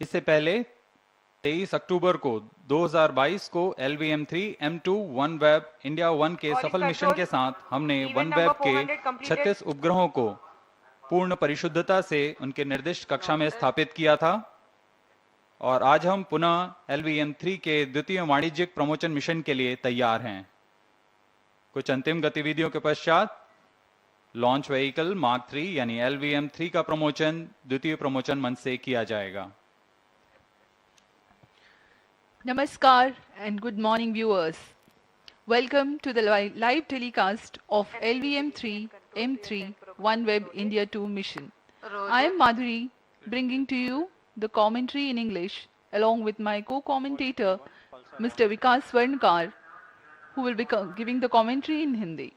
इससे पहले 23 अक्टूबर को 2022 को LVM3-M2 OneWeb इंडिया 1 के सफल मिशन के साथ हमने OneWeb के 36 उपग्रहों को पूर्ण परिशुद्धता से उनके निर्दिष्ट कक्षा में स्थापित किया था और आज हम पुनः LVM3 के द्वितीय वाणिज्यिक प्रमोशन मिशन के लिए तैयार हैं। कुछ अंतिम गतिविधियों के पश्चात लॉन्च व्हीकल मार्क 3 यानी LVM3 का प्रमोशन द्वितीय प्रमोशन मंच से किया जाएगा। Namaskar and good morning viewers. Welcome to the live telecast of LVM3-M3 OneWeb India-2 mission. I am Madhuri, bringing to you the commentary in English along with my co-commentator Mr. Vikas Swarnkar, who will be giving the commentary in Hindi.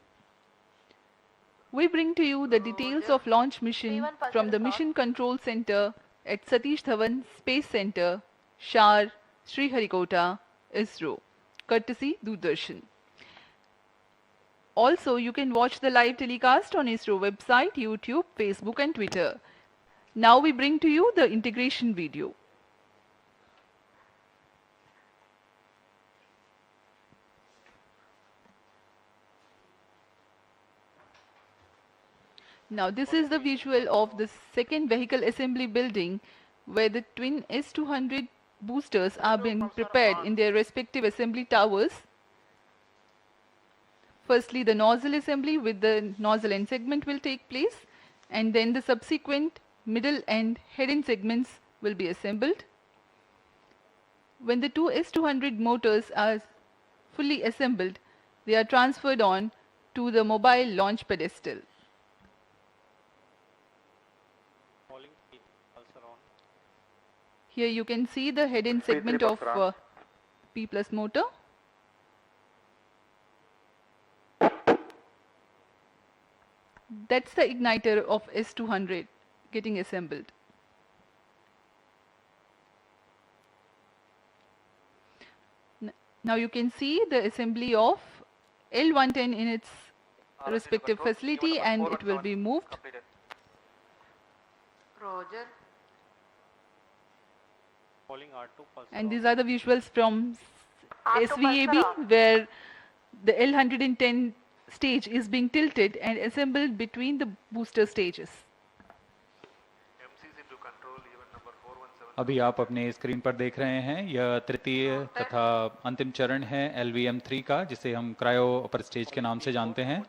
We bring to you the details of launch mission from the Mission Control Center at Satish Dhawan Space Center, SHAR, Sriharikota, ISRO, courtesy Doordarshan. Also, you can watch the live telecast on ISRO website, YouTube, Facebook and Twitter. Now we bring to you the integration video. Now this is the visual of the second vehicle assembly building where the twin S200 boosters are being prepared in their respective assembly towers. Firstly, the nozzle assembly with the nozzle end segment will take place, and then the subsequent middle and head end segments will be assembled. When the two S200 motors are fully assembled, they are transferred on to the mobile launch pedestal. Here you can see the head end segment of P plus motor. That's the igniter of S200 getting assembled. Now you can see the assembly of L110 in its respective facility, and it will be moved. And these are the visuals from SVAB, where the L110 stage is being tilted and assembled between the booster stages. अभी आप अपने screen पर देख रहे हैं यह तृतीय तथा अंतिम चरण है LVM3 का, जिसे हम क्रायो अपर स्टेज के नाम से जानते हैं।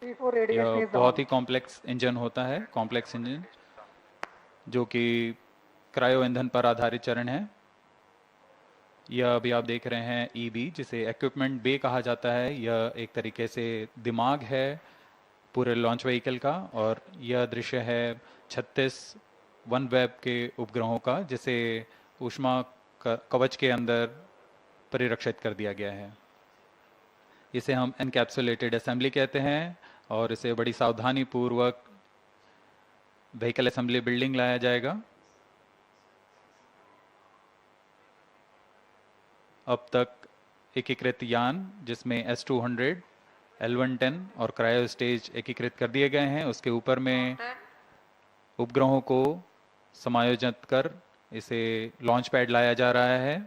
यह बहुत ही कॉम्प्लेक्स इंजन होता है, कॉम्प्लेक्स इंजन जो कि क्रायो ईंधन पर आधारित चरण है। यह अभी आप देख रहे हैं EB, जिसे इक्विपमेंट बे कहा जाता है। यह एक तरीके से दिमाग है पूरे लॉन्च व्हीकल का, और यह दृश्य है 36 OneWeb के उपग्रहों का, जिसे ऊष्मा कवच के अंदर परिरक्षित कर दिया गया है। इसे हम एनकैप्सुलेटेड असेंबली कहते हैं और इसे बड़ी सावधानी पूर्वक व्हीकल असेंबली बिल्डिंग लाया जाएगा। अब तक एकीकृत यान, जिसमें S200, L110 और क्रायो स्टेज एकीकृत कर दिए गए हैं, उसके ऊपर में उपग्रहों को समायोजित कर इसे लॉन्च पैड लाया जा रहा है।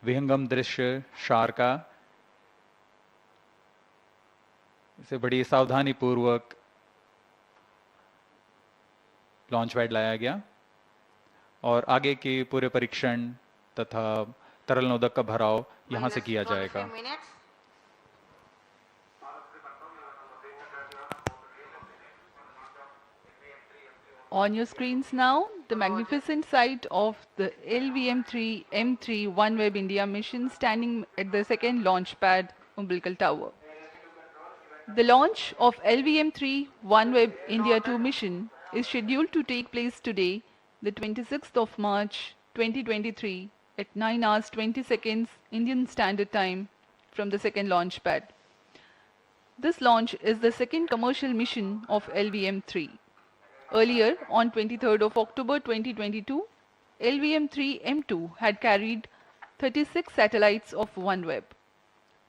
विहंगम दृश्य शार का, इसे बड़ी सावधानी पूर्वक लॉन्च पैड लाया गया और आगे के पूरे परीक्षण तथा तरल नोदक का भराव यहां से किया जाएगा। On your screens now, the magnificent sight of the LVM3-M3 OneWeb India mission standing at the second launch pad umbilical tower. The launch of LVM3 OneWeb India 2 mission is scheduled to take place today, the 26th of March 2023 at 9 hours 20 seconds Indian Standard Time from the second launch pad. This launch is the second commercial mission of LVM3. Earlier, on 23rd of October 2022, LVM3-M2 had carried 36 satellites of OneWeb.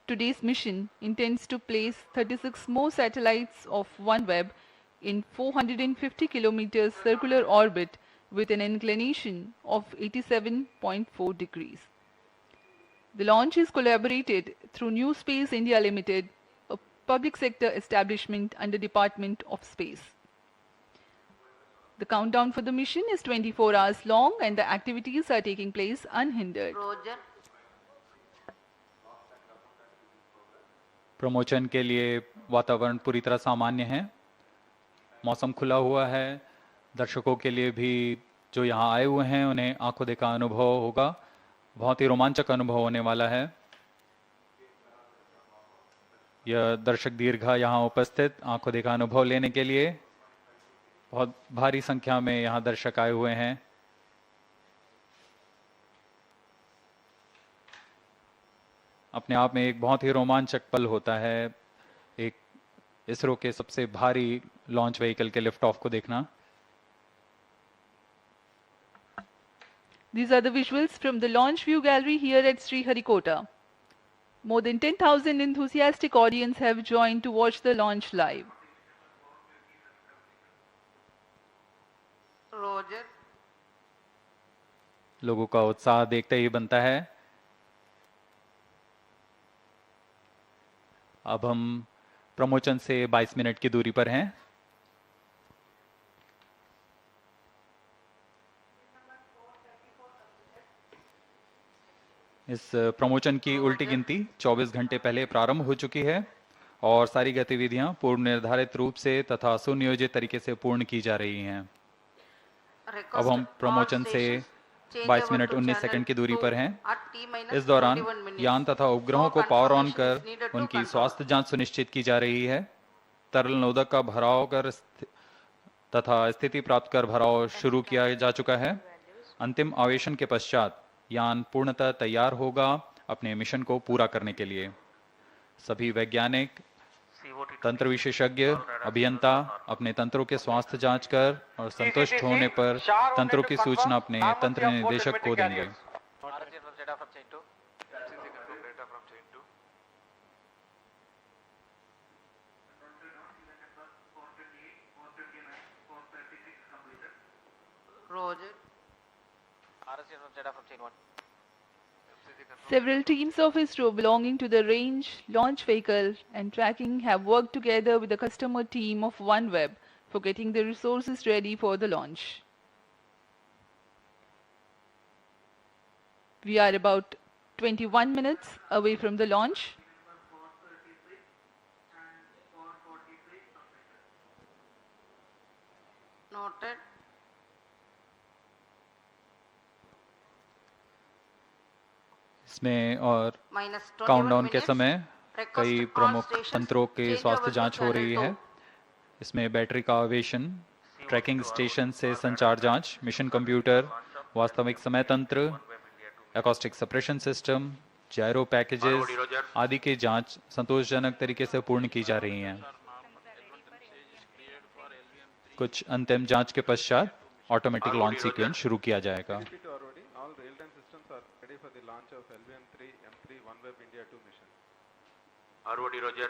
today's mission intends to place 36 more satellites of OneWeb in 450 kilometers circular orbit with an inclination of 87.4 degrees. The launch is collaborated through New Space India Limited, a public sector establishment under Department of Space. The countdown for the mission is 24 hours long and the activities are taking place unhindered. Roger. Promotion के लिए वातावरण पूरी तरह सामान्य है, मौसम खुला हुआ है, दर्शकों के लिए भी जो यहाँ आए हुए हैं उन्हें आंखों देखा अनुभव होगा, बहुत ही रोमांचक अनुभव होने वाला है। यह दर्शक दीर्घा यहाँ उपस्थित आंखों देखा अनुभव लेने के लिए बहुत भारी संख्या में यहाँ दर्शक आए हुए हैं। अपने आप में एक बहुत ही रोमांचक पल होता है एक इसरो के सबसे भारी लॉन्च व्हीकल के लिफ्ट ऑफ को देखना। These are the visuals from the launch view gallery here at Sriharikota. More than 10,000 enthusiastic audience have joined to watch the launch live. Roger. लोगों का उत्साह देखते ही बनता है। अब हम प्रमोशन से 22 मिनट की दूरी पर हैं। इस प्रमोशन की उल्टी गिनती 24 घंटे पहले प्रारंभ हो चुकी है और सारी गतिविधियां पूर्व निर्धारित रूप से तथा सुनियोजित तरीके से पूर्ण की जा रही हैं। अब हम प्रमोशन से 22 मिनट 19 सेकंड की दूरी पर हैं। इस दौरान यान तथा उपग्रहों को पावर ऑन कर उनकी स्वास्थ्य जांच सुनिश्चित की जा रही है। तरल नोदक का भराव कर तथा स्थिति प्राप्त कर भराव शुरू किया जा चुका है। अंतिम आवेशन के पश्चात यान पूर्णतः तैयार होगा अपने मिशन को पूरा करने के लिए। सभी वैज्ञानिक, तंत्र विशेषज्ञ, अभियंता अपने तंत्रों के स्वास्थ्य जांच कर और संतुष्ट होने पर तंत्रों की सूचना अपने तंत्र निदेशक को देंगे। Roger. Several teams of ISRO belonging to the range, launch vehicle and tracking have worked together with the customer team of OneWeb for getting the resources ready for the launch. We are about 21 minutes away from the launch. Noted. इसमें और Minus 21 countdown के minutes. समय Request कई all प्रमुख stations तंत्रों के change स्वास्थ्य over to जांच हो channel रही है। 2. इसमें बैटरी का आवेशन, ट्रैकिंग स्टेशन से संचार जांच, मिशन कंप्यूटर, वास्तविक समय तंत्र, एकॉस्टिक सप्रेशन सिस्टम, जायरो पैकेजेस आदि की जांच संतोषजनक तरीके से पूर्ण की जा रही हैं। कुछ अंतिम जांच के पश्चात ऑटोमेटिक लॉन्च सीक्वेंस शुरू किया जाएगा। All real-time systems are ready for the launch of LVM3-M3 OneWeb India-2 mission. ROD Roger.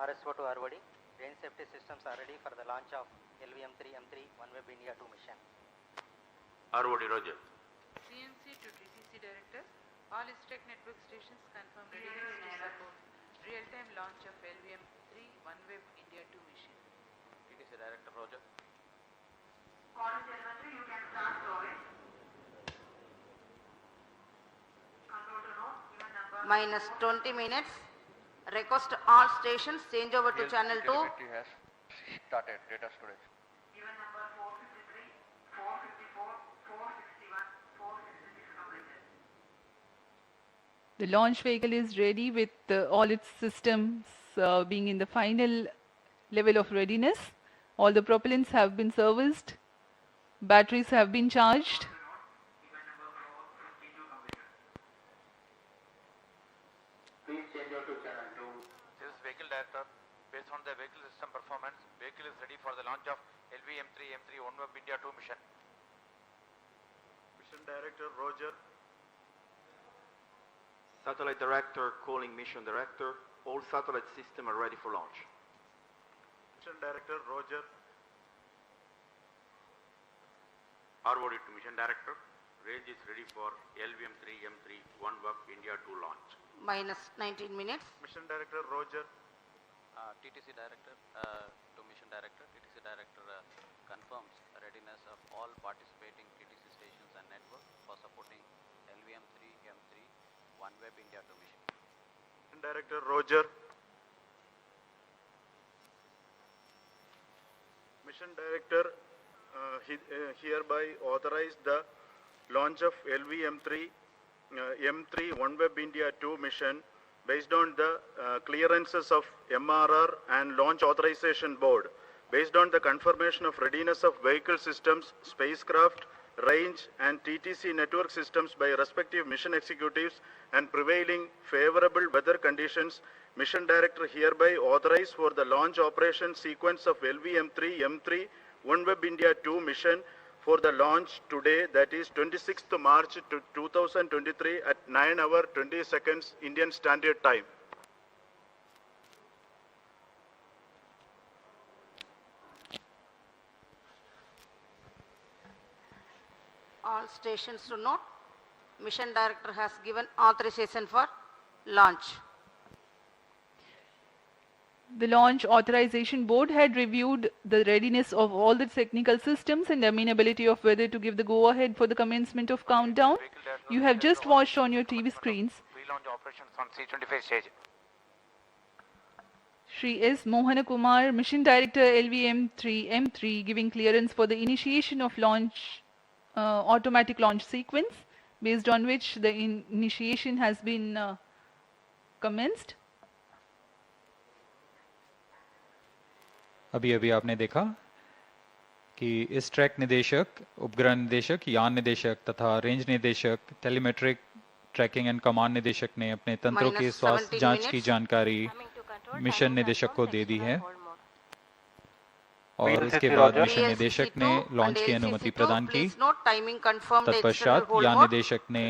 RSO to ROD. Range safety systems are ready for the launch of LVM3-M3 OneWeb India-2 mission. ROD Roger. CNC to DCC Director, all STEC network stations confirm readiness to support real-time launch of LVM3 OneWeb India-2 mission. TTC Director Roger. Minus 20 minutes. Request all stations change over to channel 2. Telemetry has started data storage. The launch vehicle is ready with all its systems being in the final level of readiness. All the propellants have been serviced. Batteries have been charged. Please change over to channel 2. This is Vehicle Director. Based on the vehicle system performance, vehicle is ready for the launch of LVM3-M3 OneWeb India-2 mission. Mission Director Roger. Satellite Director, calling Mission Director. All satellite systems are ready for launch. Mission Director, Roger. ROD to Mission Director. Range is ready for LVM3-M3 OneWeb India-2 launch. Minus 19 minutes. Mission Director, Roger. TTC Director to Mission Director. TTC Director confirms readiness of all participating TTC stations and network for supporting LVM3-M3 OneWeb India-2 mission. Mission Director, Roger. Mission Director hereby authorize the launch of LVM3-M3 OneWeb India-2 mission based on the clearances of MRR and Launch Authorization Board, based on the confirmation of readiness of vehicle systems, spacecraft, range and TTC network systems by respective mission executives and prevailing favorable weather conditions. Mission Director hereby authorize for the launch operation sequence of LVM3-M3 OneWeb India-2 mission for the launch today, that is 26th March 2023 at 9 hours 20 seconds Indian Standard Time. All stations to note, Mission Director has given authorization for launch. The Launch Authorization Board had reviewed the readiness of all the technical systems and the amenability of weather to give the go-ahead for the commencement of countdown. You have just watched on your TV screens Pre-launch operations on C-25 stage. Shri S. Mohana Kumar, Mission Director LVM3-M3, giving clearance for the initiation of launch, automatic launch sequence, based on which the initiation has been commenced. अभी अभी आपने देखा कि इस track निदेशक, उपग्रह निदेशक, यान निदेशक तथा रेंज निदेशक, टेलीमेट्रिक ट्रैकिंग एंड कमांड निदेशक ने अपने तंत्रों के स्वास्थ्य जांच की जानकारी मिशन निदेशक को दे दी है और इसके बाद मिशन निदेशक ने लॉन्च की अनुमति प्रदान की। तत्पश्चात यान निदेशक ने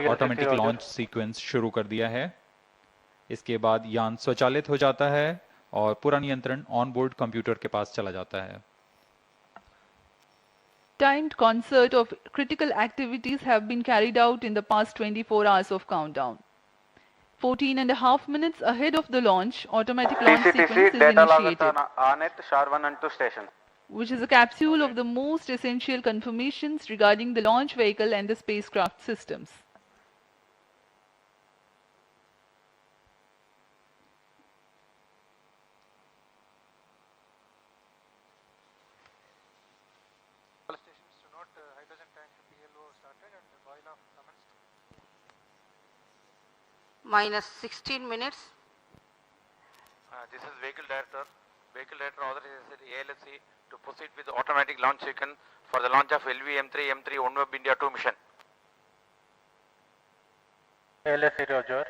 ऑटोमेटिक लॉन्च सीक्वेंस शुरू कर दिया है। इसके बाद यान स्वचालित हो जाता है और पूरा नियंत्रण ऑन बोर्ड कंप्यूटर के पास चला जाता है। Timed concert of critical activities have been carried out in the past 24 hours of countdown. 14.5 minutes ahead of the launch, automatic launch sequence is initiated, SHAR 1 and 2 stations. which is a capsule of the most essential confirmations regarding the launch vehicle and the spacecraft systems. Minus 16 minutes. This is Vehicle Director. Vehicle Director authorizes ALSC to proceed with the automatic launch sequence for the launch of LVM3-M3 OneWeb India-2 mission. LSC, Roger.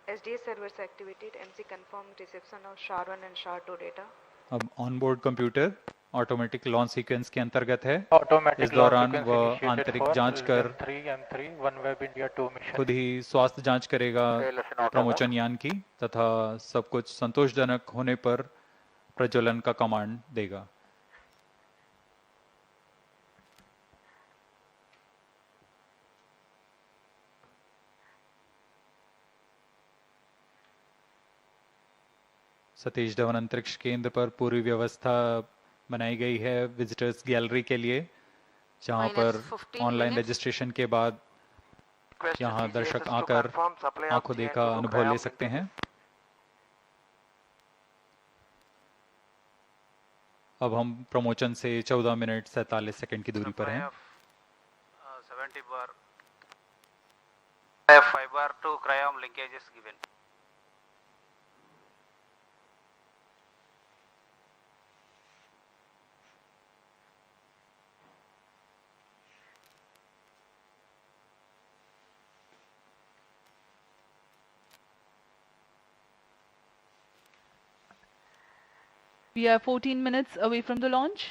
SDS servers activated. MC confirmed reception of SHAR 1 and SHAR 2 data. अब on board computer automatic launch sequence के अंतर्गत है। Automatic इस दौरान launch वह sequence आंतरिक initiated जांच for कर LVM3 OneWeb India-2 mission. खुद ही स्वास्थ्य जांच करेगा प्रमोचन यान की तथा सब कुछ संतोषजनक होने पर प्रज्वलन का कमांड देगा। सतीश धवन अंतरिक्ष केंद्र पर पूरी व्यवस्था बनाई गई है विजिटर्स गैलरी के लिए, जहां पर ऑनलाइन रजिस्ट्रेशन के बाद यहां दर्शक आकर आंखों देखा अनुभव ले सकते हैं। अब हम प्रमोचन से 14 मिनट 47 सेकंड की दूरी पर हैं। 70 bar 5 bar 2 cryom linkages given. We are 14 minutes away from the launch.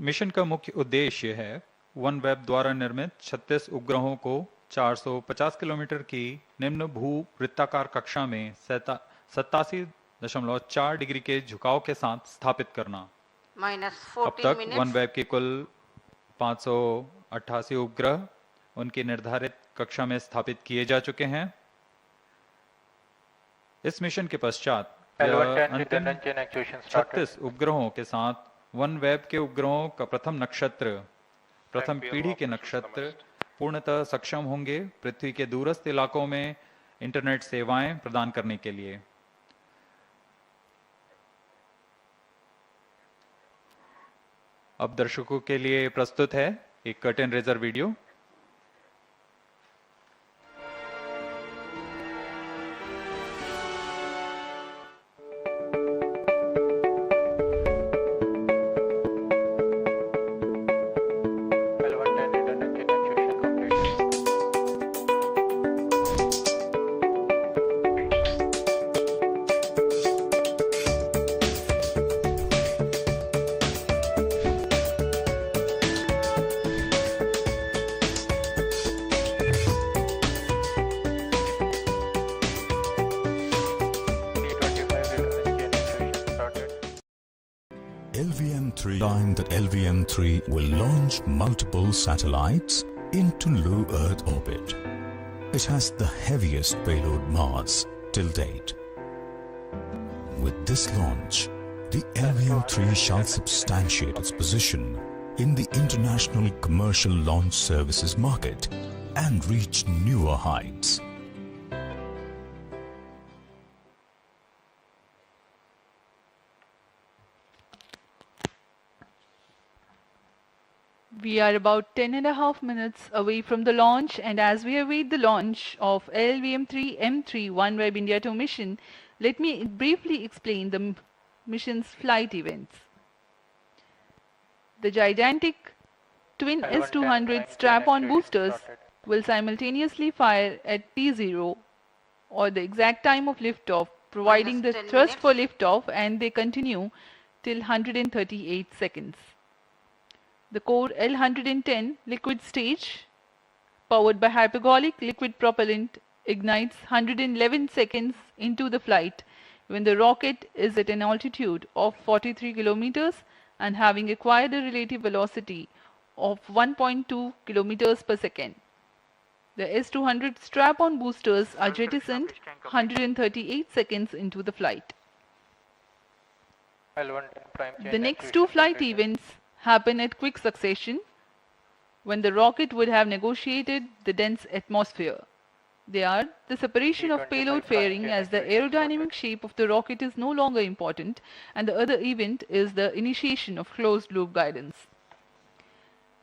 Mission का मुख्य उद्देश्य है OneWeb द्वारा निर्मित 36 उपग्रहों को 450 किलोमीटर की निम्न भू वृत्ताकार कक्षा में 87.4 डिग्री के झुकाव के साथ स्थापित करना। minus अब 14 तक minutes. OneWeb के कुल 588 उपग्रह उनकी निर्धारित कक्षा में स्थापित किए जा चुके हैं। इस मिशन के पश्चात अंतिम 36 उपग्रहों के साथ OneWeb के उपग्रहों का प्रथम पीढ़ी के नक्षत्र पूर्णतः सक्षम होंगे पृथ्वी के दूरस्थ इलाकों में इंटरनेट सेवाएं प्रदान करने के लिए। अब दर्शकों के लिए प्रस्तुत है एक curtain raiser video. LVM3 time that LVM3 will launch multiple satellites into low Earth orbit. It has the heaviest payload mass till date. With this launch, the LVM3 shall substantiate its position in the international commercial launch services market and reach newer heights. We are about 10.5 minutes away from the launch, and as we await the launch of LVM3-M3 OneWeb India-2 mission, let me briefly explain the mission's flight events. The gigantic twin S-200 strap-on boosters will simultaneously fire at T0 or the exact time of liftoff, providing the -10 thrust for minutes. liftoff, and they continue till 138 seconds. The core L110 liquid stage, powered by hypergolic liquid propellant, ignites 111 seconds into the flight when the rocket is at an altitude of 43 kilometers and having acquired a relative velocity of 1.2 kilometers per second. The S-200 strap-on boosters are jettisoned 138 seconds into the flight. The next two flight events happen at quick succession when the rocket would have negotiated the dense atmosphere. They are the separation of payload fairing, as the aerodynamic shape of the rocket is no longer important, and the other event is the initiation of closed loop guidance.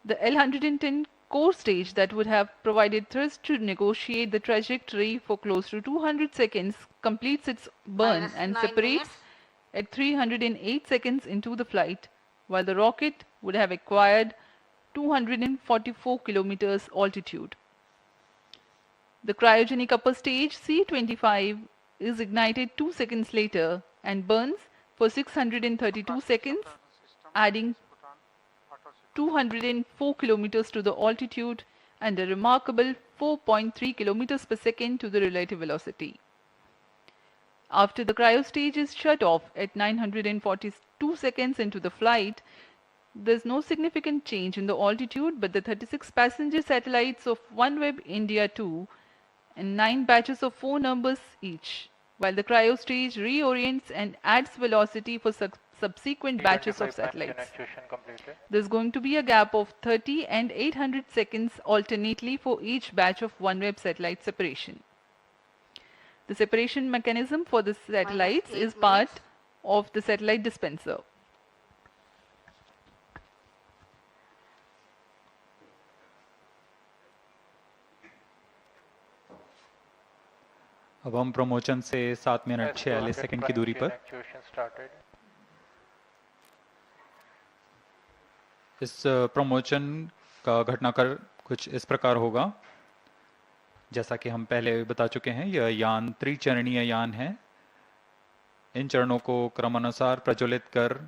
The L110 core stage that would have provided thrust to negotiate the trajectory for close to 200 seconds completes its burn Minus and 9 separates minutes. at 308 seconds into the flight, while the rocket would have acquired 244 kilometers altitude. The cryogenic upper stage C25 is ignited 2 seconds later and burns for 632 seconds, adding 204 kilometers to the altitude and a remarkable 4.3 kilometers per second to the relative velocity. After the cryo stage is shut off at 942 seconds into the flight, there is no significant change in the altitude, but the 36 passenger satellites of OneWeb India-2 and 9 batches of 4 numbers each, while the cryo stage reorients and adds velocity for subsequent batches of satellites. There is going to be a gap of 30 and 800 seconds alternately for each batch of OneWeb satellite separation. The separation mechanism for the satellites is part of the satellite dispenser. अब हम promotion से 7 minute 46 second की दूरी पर इस promotion का घटनाक्रम कुछ इस प्रकार होगा। जैसा कि हम पहले बता चुके हैं, यह यान त्रिचरणीय यान है। इन चरणों को क्रमानुसार प्रज्वलित कर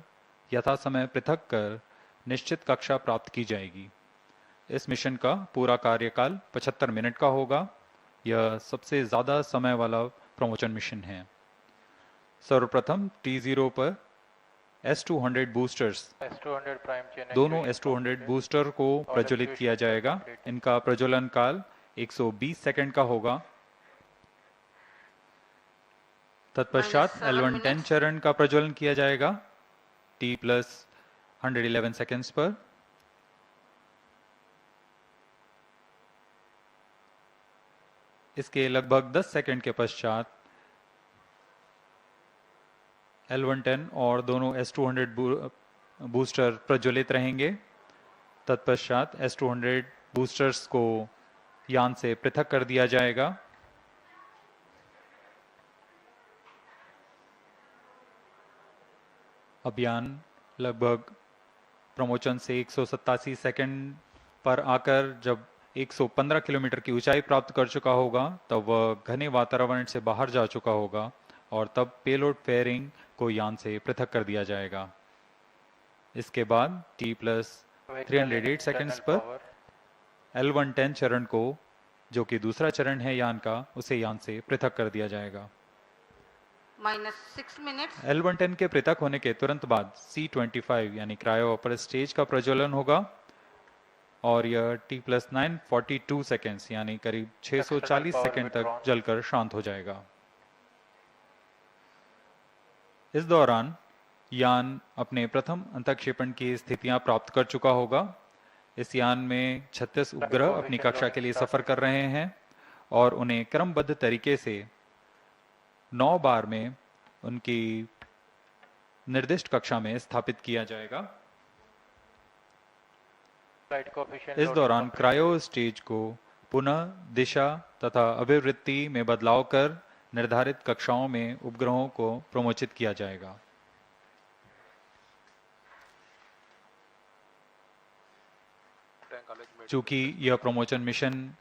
यथा समय पृथक कर निश्चित कक्षा प्राप्त की जाएगी। इस मिशन का पूरा कार्यकाल 75 मिनट का होगा। यह सबसे ज़्यादा समय वाला प्रमोशन मिशन है। सर्वप्रथम T0 पर S200 बूस्टर्स, दोनों S200 बूस्टर को प्रज्वलित किया जाएगा। इनका प्रज्वलन काल 120 सेकंड का होगा। तत्पश्चात L110 चरण का प्रज्वलन किया जाएगा T+111 सेकंड्स पर। इसके लगभग 10 सेकंड के पश्चात L110 और दोनों S200 बूस्टर प्रज्वलित रहेंगे। तत्पश्चात S200 बूस्टर्स को यान से पृथक कर दिया जाएगा। अभियान लगभग प्रमोशन से 187 सेकंड पर आकर जब 115 किलोमीटर की ऊंचाई प्राप्त कर चुका होगा, तब वह घने वातावरण से बाहर जा चुका होगा और तब पेलोड फेयरिंग को यान से पृथक कर दिया जाएगा। इसके बाद T+308 सेकंड्स पर L110 चरण को, जो कि दूसरा चरण है यान का, उसे यान से पृथक कर दिया जाएगा। -6 मिनट्स। L110 के पृथक होने के तुरंत बाद C25 यानी क्रायो अपर स्टेज का प्रज्वलन होगा और यह T+942 सेकेंड्स यानी करीब 640 सेकेंड तक जलकर शांत हो जाएगा। इस दौरान यान अपने प्रथम अंतःक्षेपण की स्थितियां प्राप्त कर चुका होगा। इस यान में 36 उपग्रह अपनी कक्षा के लिए सफर कर रहे हैं और उन्हें क्रमबद्ध तरीके से 9 बार में उनकी निर्दिष्ट कक्षा में स्थापित किया जाएगा। इस दौरान क्रायो स्टेज को पुनः दिशा तथा अभिवृत्ति में बदलाव कर निर्धारित कक्षाओं में उपग्रहों को प्रमोचित किया जाएगा। चूंकि यह प्रमोशन मिशन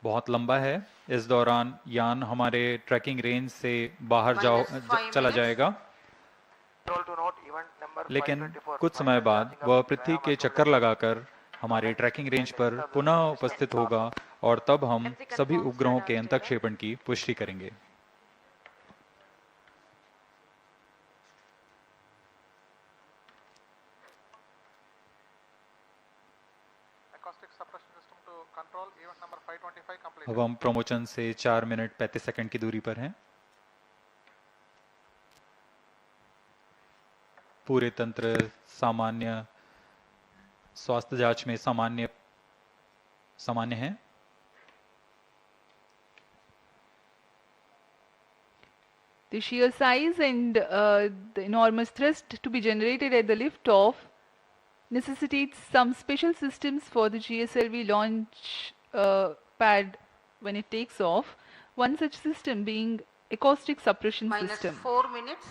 बहुत लंबा है, इस दौरान यान हमारे ट्रैकिंग रेंज से बाहर चला जाएगा, लेकिन कुछ समय बाद वह पृथ्वी के चक्कर लगाकर हमारी ट्रैकिंग रेंज पर पुनः उपस्थित होगा और तब हम सभी उपग्रहों के अंतःक्षेपण की पुष्टि करेंगे। अब हम प्रमोशन से 4 मिनट 35 सेकंड की दूरी पर हैं। पूरे तंत्र सामान्य स्वास्थ्य जांच में सामान्य है। The sheer size and the enormous thrust to be generated at the liftoff necessitates some special systems for the GSLV launch pad when it takes off. One such system being acoustic suppression system. -4 minutes.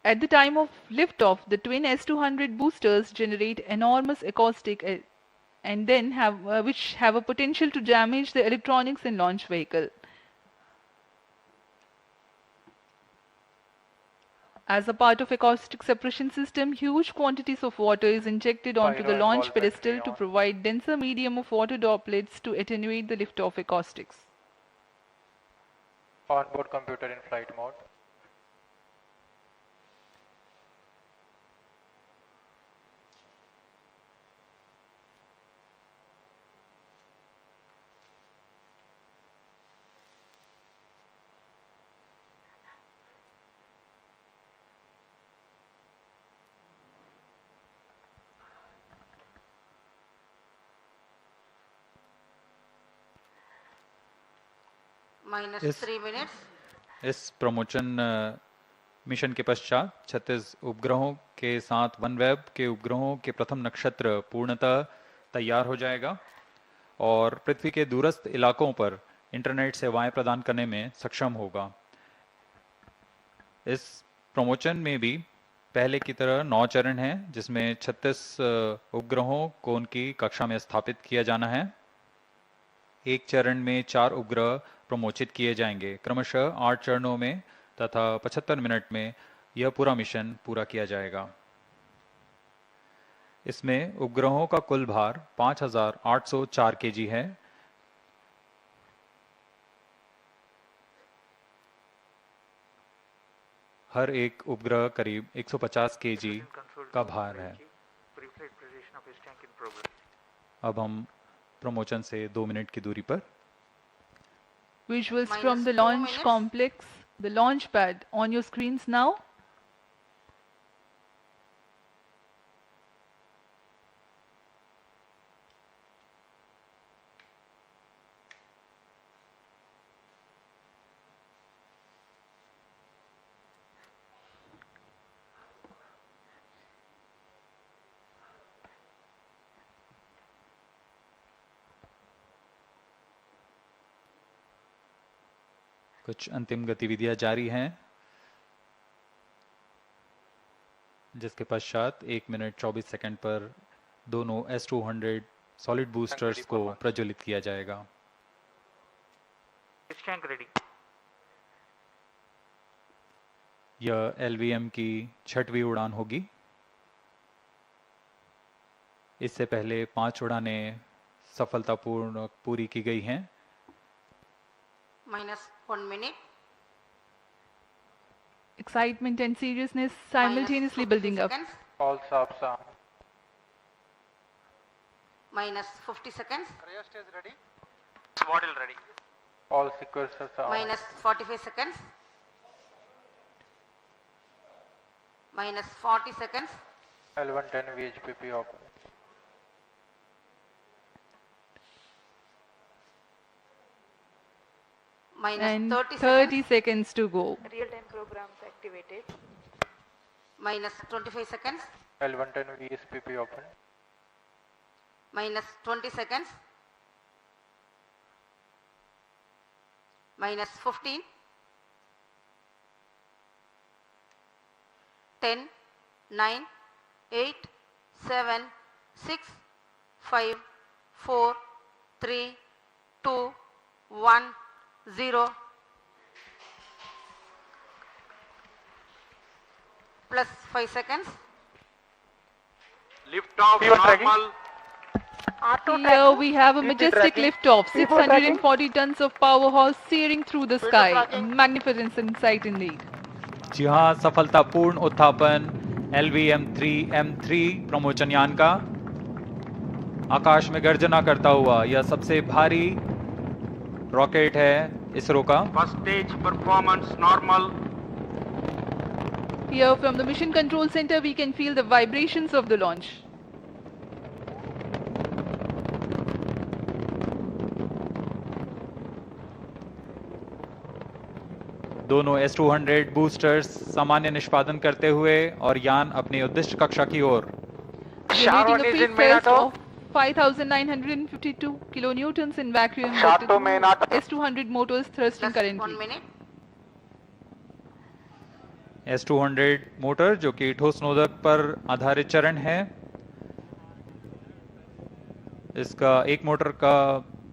At the time of liftoff, the twin S200 boosters generate enormous acoustic and then which have a potential to damage the electronics in launch vehicle. As a part of acoustic suppression system, huge quantities of water is injected onto the launch pedestal to provide denser medium of water droplets to attenuate the liftoff acoustics. Onboard computer in flight mode. -3 minutes. इस promotion mission के पश्चात 36 उपग्रहों के साथ OneWeb के उपग्रहों के प्रथम नक्षत्र पूर्णतः तैयार हो जाएगा और पृथ्वी के दूरस्थ इलाकों पर इंटरनेट सेवाएं प्रदान करने में सक्षम होगा। इस प्रमोशन में भी पहले की तरह 9 चरण हैं, जिसमें 36 उपग्रहों को उनकी कक्षा में स्थापित किया जाना है। एक चरण में 4 उपग्रह प्रमोचित किए जाएंगे, क्रमशः 8 चरणों में तथा 75 मिनट में यह पूरा मिशन पूरा किया जाएगा। इसमें उपग्रहों का कुल भार 5,804 केजी है। हर एक उपग्रह करीब 150 केजी का भार है। अब हम प्रमोशन से 2 मिनट की दूरी पर। Visuals Minus from the 2 launch minutes. complex, the launch pad on your screens now. कुछ अंतिम गतिविधियां जारी हैं, जिसके पश्चात 1 मिनट 24 सेकंड पर दोनों S200 सॉलिड बूस्टर्स को प्रज्वलित किया जाएगा। यह LVM की 6वीं उड़ान होगी। इससे पहले 5 उड़ानें सफलतापूर्ण पूरी की गई हैं। Minus 1 minute. Excitement and seriousness simultaneously Minus 50 building up. seconds. All subs armed. Minus 50 seconds. Rayast is ready. Model ready. All sequencers are armed. Minus 45 seconds. Minus 40 seconds. L110 VHPP open. Minus And 30 30 seconds. seconds to go. Real-time programs activated. Minus 25 seconds. L110 VSPP open. Minus 20 seconds. Minus 15. 10, 9, 8, 7, 6, 5, 4, 3, 2, 1, 0. Plus 5 seconds. Lift off normal. Here we have a majestic liftoff, 640 tons of powerhouse searing through the sky. A magnificent sight indeed. जी हाँ, सफलतापूर्ण उत्थापन LVM3-M3 promotion यान का आकाश में गर्जना करता हुआ यह सबसे भारी रॉकेट है इसरो का। First stage performance normal. Here from the mission control center we can feel the vibrations of the launch. दोनों S200 बूस्टर्स सामान्य निष्पादन करते हुए और यान अपनी उद्दिष्ट कक्षा की ओर। Generating a peak thrust of 5,952 kilonewtons in vacuum with the S200 motors thrusting Plus 1 currently. minute. S200 motor जो कि ठोस नोदक पर आधारित चरण है, इसका एक मोटर का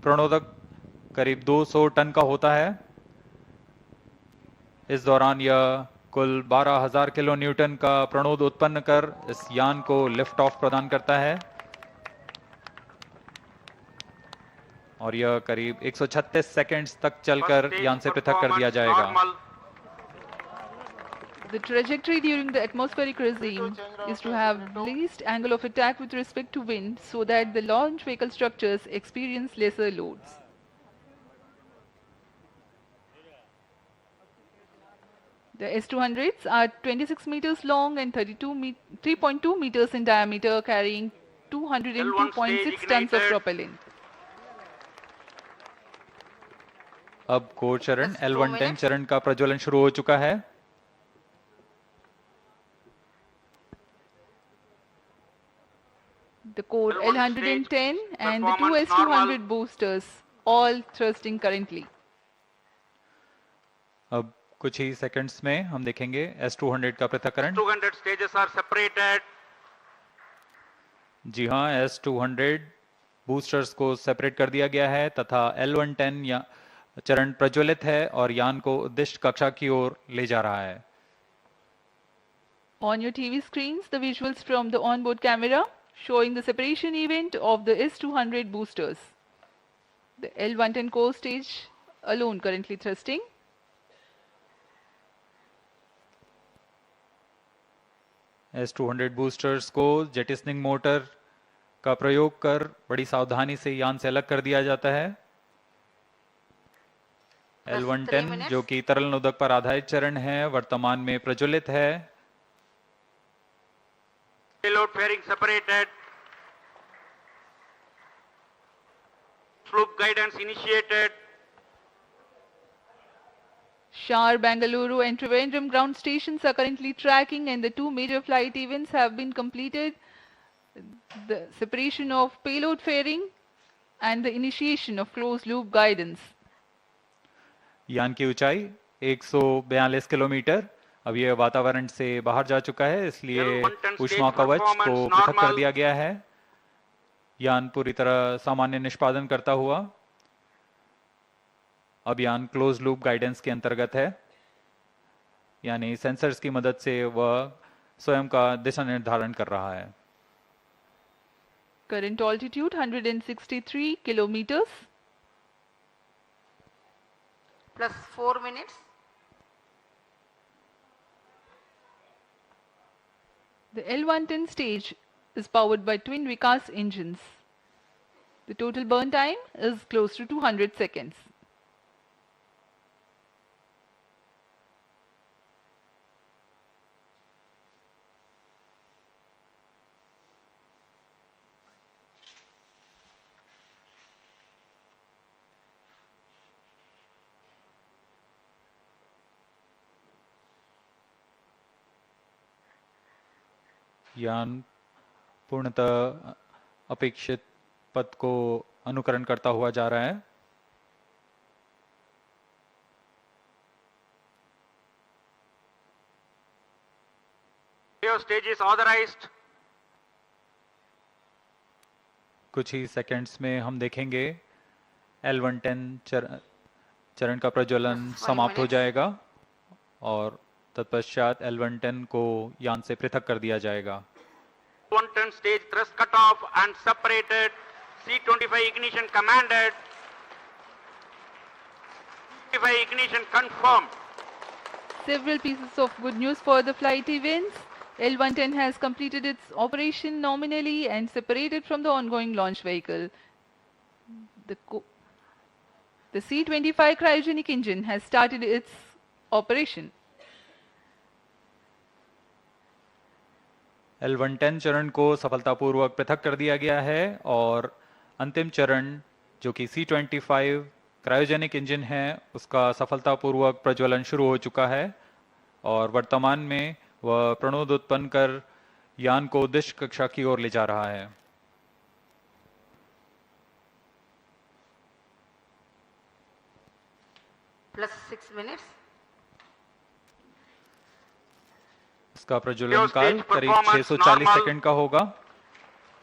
प्रणोदक करीब 200 टन का होता है। इस दौरान यह कुल 12,000 किलो न्यूटन का प्रणोद उत्पन्न कर इस यान को लिफ्ट ऑफ प्रदान करता है और यह करीब 136 सेकंड्स तक चलकर यान से पृथक कर दिया जाएगा। The trajectory during the atmospheric regime is to have least angle of attack with respect to wind so that the launch vehicle structures experience lesser loads. The S200s are 26 meters long and 3.2 meters in diameter, carrying 202.6 tons of propellant. अब core चरण L110 चरण का प्रज्वलन शुरू हो चुका है। The core L110 and the two S200 boosters all thrusting currently. अब कुछ ही सेकंड्स में हम देखेंगे S200 का पृथक्करण। 200 stages are separated. जी हाँ, S200 बूस्टर्स को सेपरेट कर दिया गया है तथा L110 या चरण प्रज्वलित है और यान को उद्दिष्ट कक्षा की ओर ले जा रहा है। On your TV screens, the visuals from the onboard camera showing the separation event of the S200 boosters. The L110 core stage alone currently thrusting. S200 boosters को जेटिसनिंग मोटर का प्रयोग कर बड़ी सावधानी से यान से अलग कर दिया जाता है। L110 जो कि तरल नोदक पर आधारित चरण है, वर्तमान में प्रज्वलित है। Payload fairing separated. Slope guidance initiated. SHAR, Bangalore and Trivandrum ground stations are currently tracking, and the two major flight events have been completed. The separation of payload fairing and the initiation of closed loop guidance. यान की ऊंचाई 142 kilometre. अब यह वातावरण से बाहर जा चुका है, इसलिए ऊष्मा कवच को पृथक कर दिया गया है। यान पूरी तरह सामान्य निष्पादन करता हुआ अब यान क्लोज लूप गाइडेंस के अंतर्गत है, यानी सेंसर्स की मदद से वह स्वयं का दिशा निर्धारण कर रहा है। Current altitude 163 kilometers. Plus 4 minutes. The L110 stage is powered by twin Vikas engines. The total burn time is close to 200 seconds. यान पूर्णतः अपेक्षित पथ को अनुकरण करता हुआ जा रहा है। Stage is authorized. कुछ ही सेकंड्स में हम देखेंगे L110 चरण का प्रज्वलन समाप्त हो जाएगा और तत्पश्चात L110 को यान से पृथक कर दिया जाएगा। L110 stage thrust cut off and separated. C25 ignition commanded. C25 ignition confirmed. Several pieces of good news for the flight events. L110 has completed its operation nominally and separated from the ongoing launch vehicle. The C25 cryogenic engine has started its operation. L110 चरण को सफलतापूर्वक पृथक कर दिया गया है और अंतिम चरण जो कि C25 क्रायोजेनिक इंजन है उसका सफलतापूर्वक प्रज्वलन शुरू हो चुका है और वर्तमान में वह प्रणोद उत्पन्न कर यान को उद्देश्य कक्षा की ओर ले जा रहा है। Plus 6 minutes. इसका प्रज्वलन काल करीब 640 सेकंड का होगा।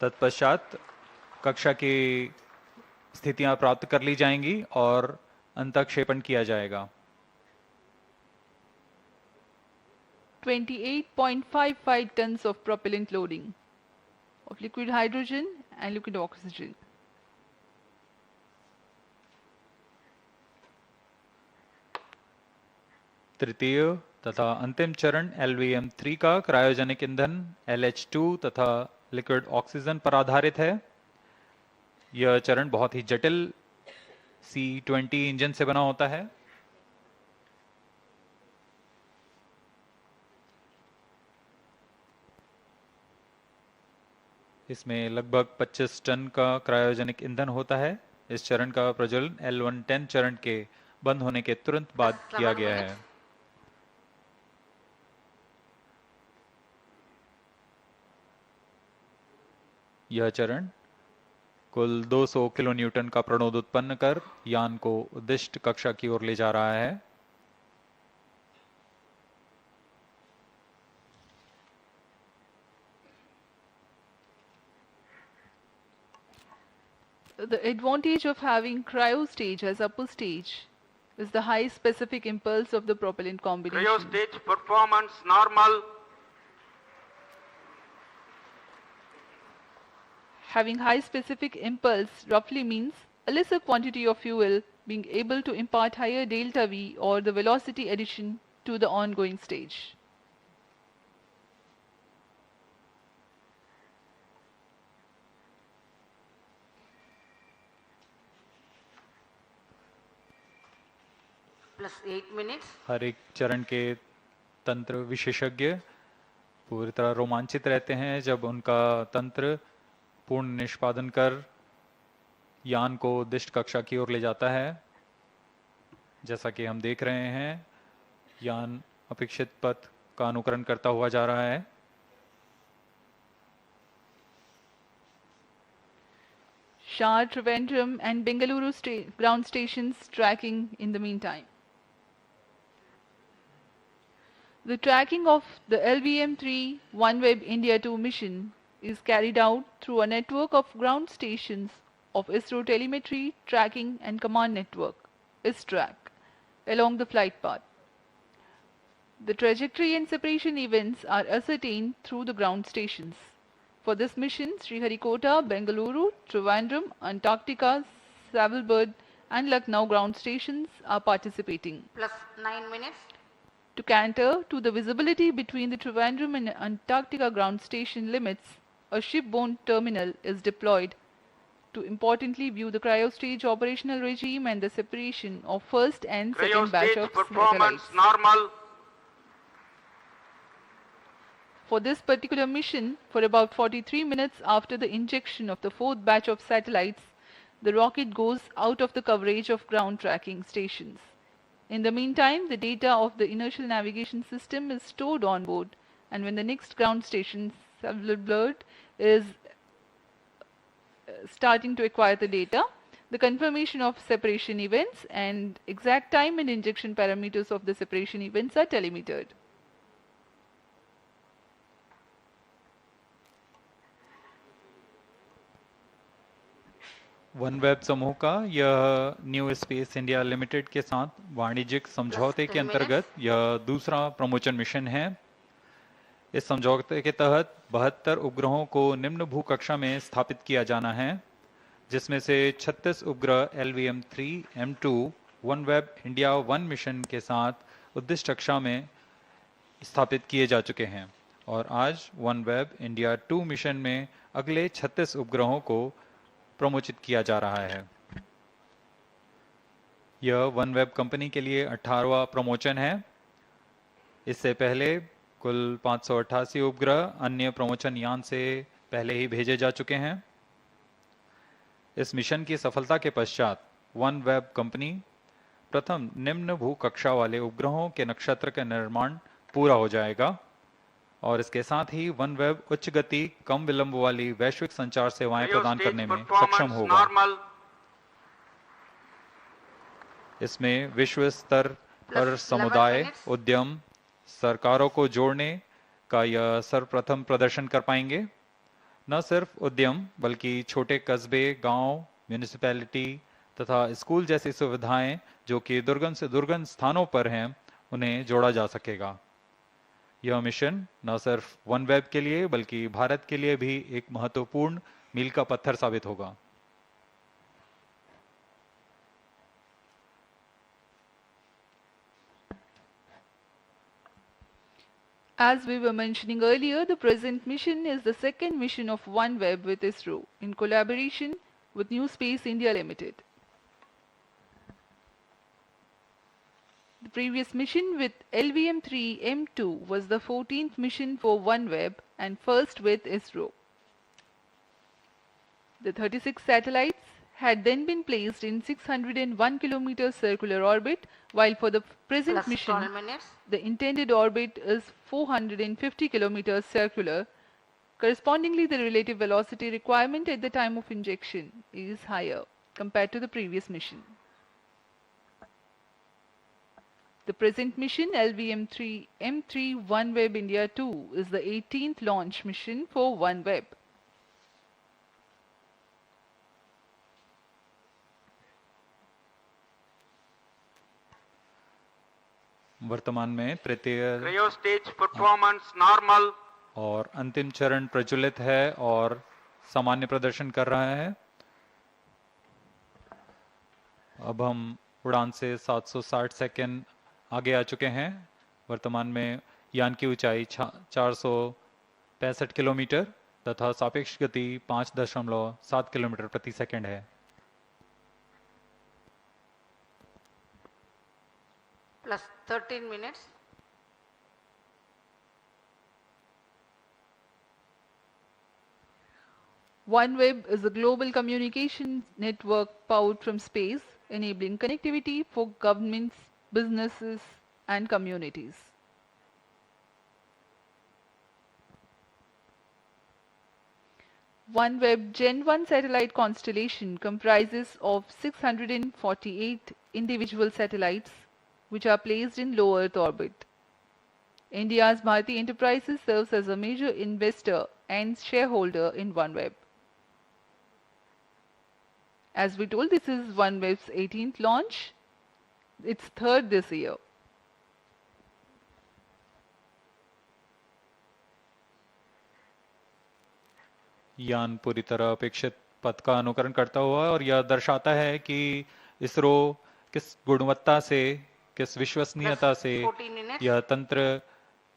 तत्पश्चात कक्षा की स्थितियां प्राप्त कर ली जाएंगी और अंतःक्षेपण किया जाएगा। 28.55 tons of propellant loading of liquid hydrogen and liquid oxygen. तृतीय तथा अंतिम चरण LVM3 का क्रायोजेनिक ईंधन LH2 तथा लिक्विड ऑक्सीजन पर आधारित है। यह चरण बहुत ही जटिल C20 इंजन से बना होता है। इसमें लगभग 25 टन का क्रायोजेनिक ईंधन होता है। इस चरण का प्रज्वलन L110 चरण के बंद होने के तुरंत बाद किया गया है। यह चरण कुल 200 किलो न्यूटन का प्रणोद उत्पन्न कर यान को उद्दिष्ट कक्षा की ओर ले जा रहा है। The advantage of having cryo stage as upper stage is the high specific impulse of the propellant combination. Cryo stage performance normal. Having high specific impulse roughly means a lesser quantity of fuel being able to impart higher delta V or the velocity addition to the ongoing stage. Plus 8 minutes. हर एक चरण के तंत्र विशेषज्ञ पूरी तरह रोमांचित रहते हैं जब उनका तंत्र पूर्ण निष्पादन कर यान को उद्दिष्ट कक्षा की ओर ले जाता है। जैसा कि हम देख रहे हैं, यान अपेक्षित पथ का अनुकरण करता हुआ जा रहा है। SHAR, Trivandrum and Bengaluru ground stations tracking in the meantime. The tracking of the LVM3 OneWeb India-2 mission is carried out through a network of ground stations of ISRO Telemetry, Tracking and Command Network, ISTRAC, along the flight path. The trajectory and separation events are ascertained through the ground stations. For this mission, Sriharikota, Bengaluru, Trivandrum, Antarctica, Savalbird and Lucknow ground stations are participating. Plus 9 minutes. To cater to the visibility between the Trivandrum and Antarctica ground station limits, a shipborne terminal is deployed to importantly view the cryo stage operational regime and the separation of first and second batch of performance satellites. normal. For this particular mission, for about 43 minutes after the injection of the fourth batch of satellites, the rocket goes out of the coverage of ground tracking stations. In the meantime, the data of the inertial navigation system is stored on board, and when the next ground station, Savalbird, is starting to acquire the data, the confirmation of separation events and exact time and injection parameters of the separation events are telemetered. OneWeb समूह का यह new space India limited के साथ वाणिज्यिक समझौते के अंतर्गत यह दूसरा प्रमोचन मिशन है। इस समझौते के तहत 72 उपग्रहों को निम्न भूकक्षा में स्थापित किया जाना है, जिसमें से 36 उपग्रह LVM3-M2 OneWeb इंडिया 1 मिशन के साथ उद्दिष्ट कक्षा में स्थापित किए जा चुके हैं और आज OneWeb इंडिया 2 मिशन में अगले 36 उपग्रहों को प्रमोचित किया जा रहा है। यह OneWeb कंपनी के लिए 18वां प्रमोचन है। इससे पहले कुल 588 उपग्रह अन्य प्रमोचन यान से पहले ही भेजे जा चुके हैं। इस मिशन की सफलता के पश्चात OneWeb कंपनी प्रथम निम्न भूकक्षा वाले उपग्रहों के नक्षत्र का निर्माण पूरा हो जाएगा और इसके साथ ही OneWeb उच्च गति कम विलंब वाली वैश्विक संचार सेवाएं प्रदान करने में सक्षम होगा। इसमें विश्व स्तर पर समुदाय, उद्यम, सरकारों को जोड़ने का यह सर्वप्रथम प्रदर्शन कर पाएंगे। न सिर्फ उद्यम बल्कि छोटे कस्बे, गांव, म्यूनिसिपैलिटी तथा स्कूल जैसी सुविधाएं जो कि दुर्गम से दुर्गम स्थानों पर हैं, उन्हें जोड़ा जा सकेगा। यह मिशन न सिर्फ OneWeb के लिए बल्कि भारत के लिए भी एक महत्वपूर्ण मील का पत्थर साबित होगा। As we were mentioning earlier, the present mission is the second mission of OneWeb with ISRO in collaboration with New Space India Limited. The previous mission with LVM3-M2 was the 14th mission for OneWeb and first with ISRO. The 36 satellites had then been placed in 601 km circular orbit, while for the present Plus mission, 12 minutes. the intended orbit is 450 km circular. Correspondingly, the relative velocity requirement at the time of injection is higher compared to the previous mission. The present mission, LVM3-M3 OneWeb India-2, is the 18th launch mission for OneWeb. वर्तमान में तृतीय Cryo stage performance normal. और अंतिम चरण प्रज्वलित है और सामान्य प्रदर्शन कर रहा है। अब हम उड़ान से 760 सेकंड आगे आ चुके हैं। वर्तमान में यान की ऊंचाई 465 किलोमीटर तथा सापेक्ष गति 5.7 किलोमीटर प्रति सेकंड है। Plus 13 minutes. OneWeb is a global communication network powered from space, enabling connectivity for governments, businesses, and communities. OneWeb Gen 1 satellite constellation comprises of 648 individual satellites which are placed in low Earth orbit. India's Bharti Enterprises serves as a major investor and shareholder in OneWeb. As we told, this is OneWeb's 18th launch, its third this year. यान पूरी तरह अपेक्षित पथ का अनुकरण करता हुआ और यह दर्शाता है कि इसरो किस गुणवत्ता से, किस विश्वसनीयता से यह तंत्र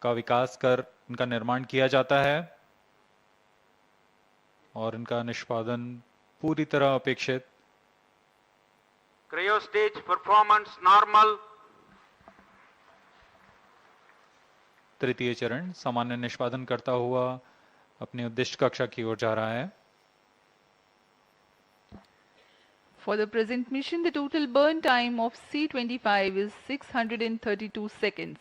का विकास कर इनका निर्माण किया जाता है और इनका निष्पादन पूरी तरह अपेक्षित। Cryo stage performance normal. तृतीय चरण सामान्य निष्पादन करता हुआ अपने उद्दिष्ट कक्षा की ओर जा रहा है। For the present mission, the total burn time of C-25 is 632 seconds.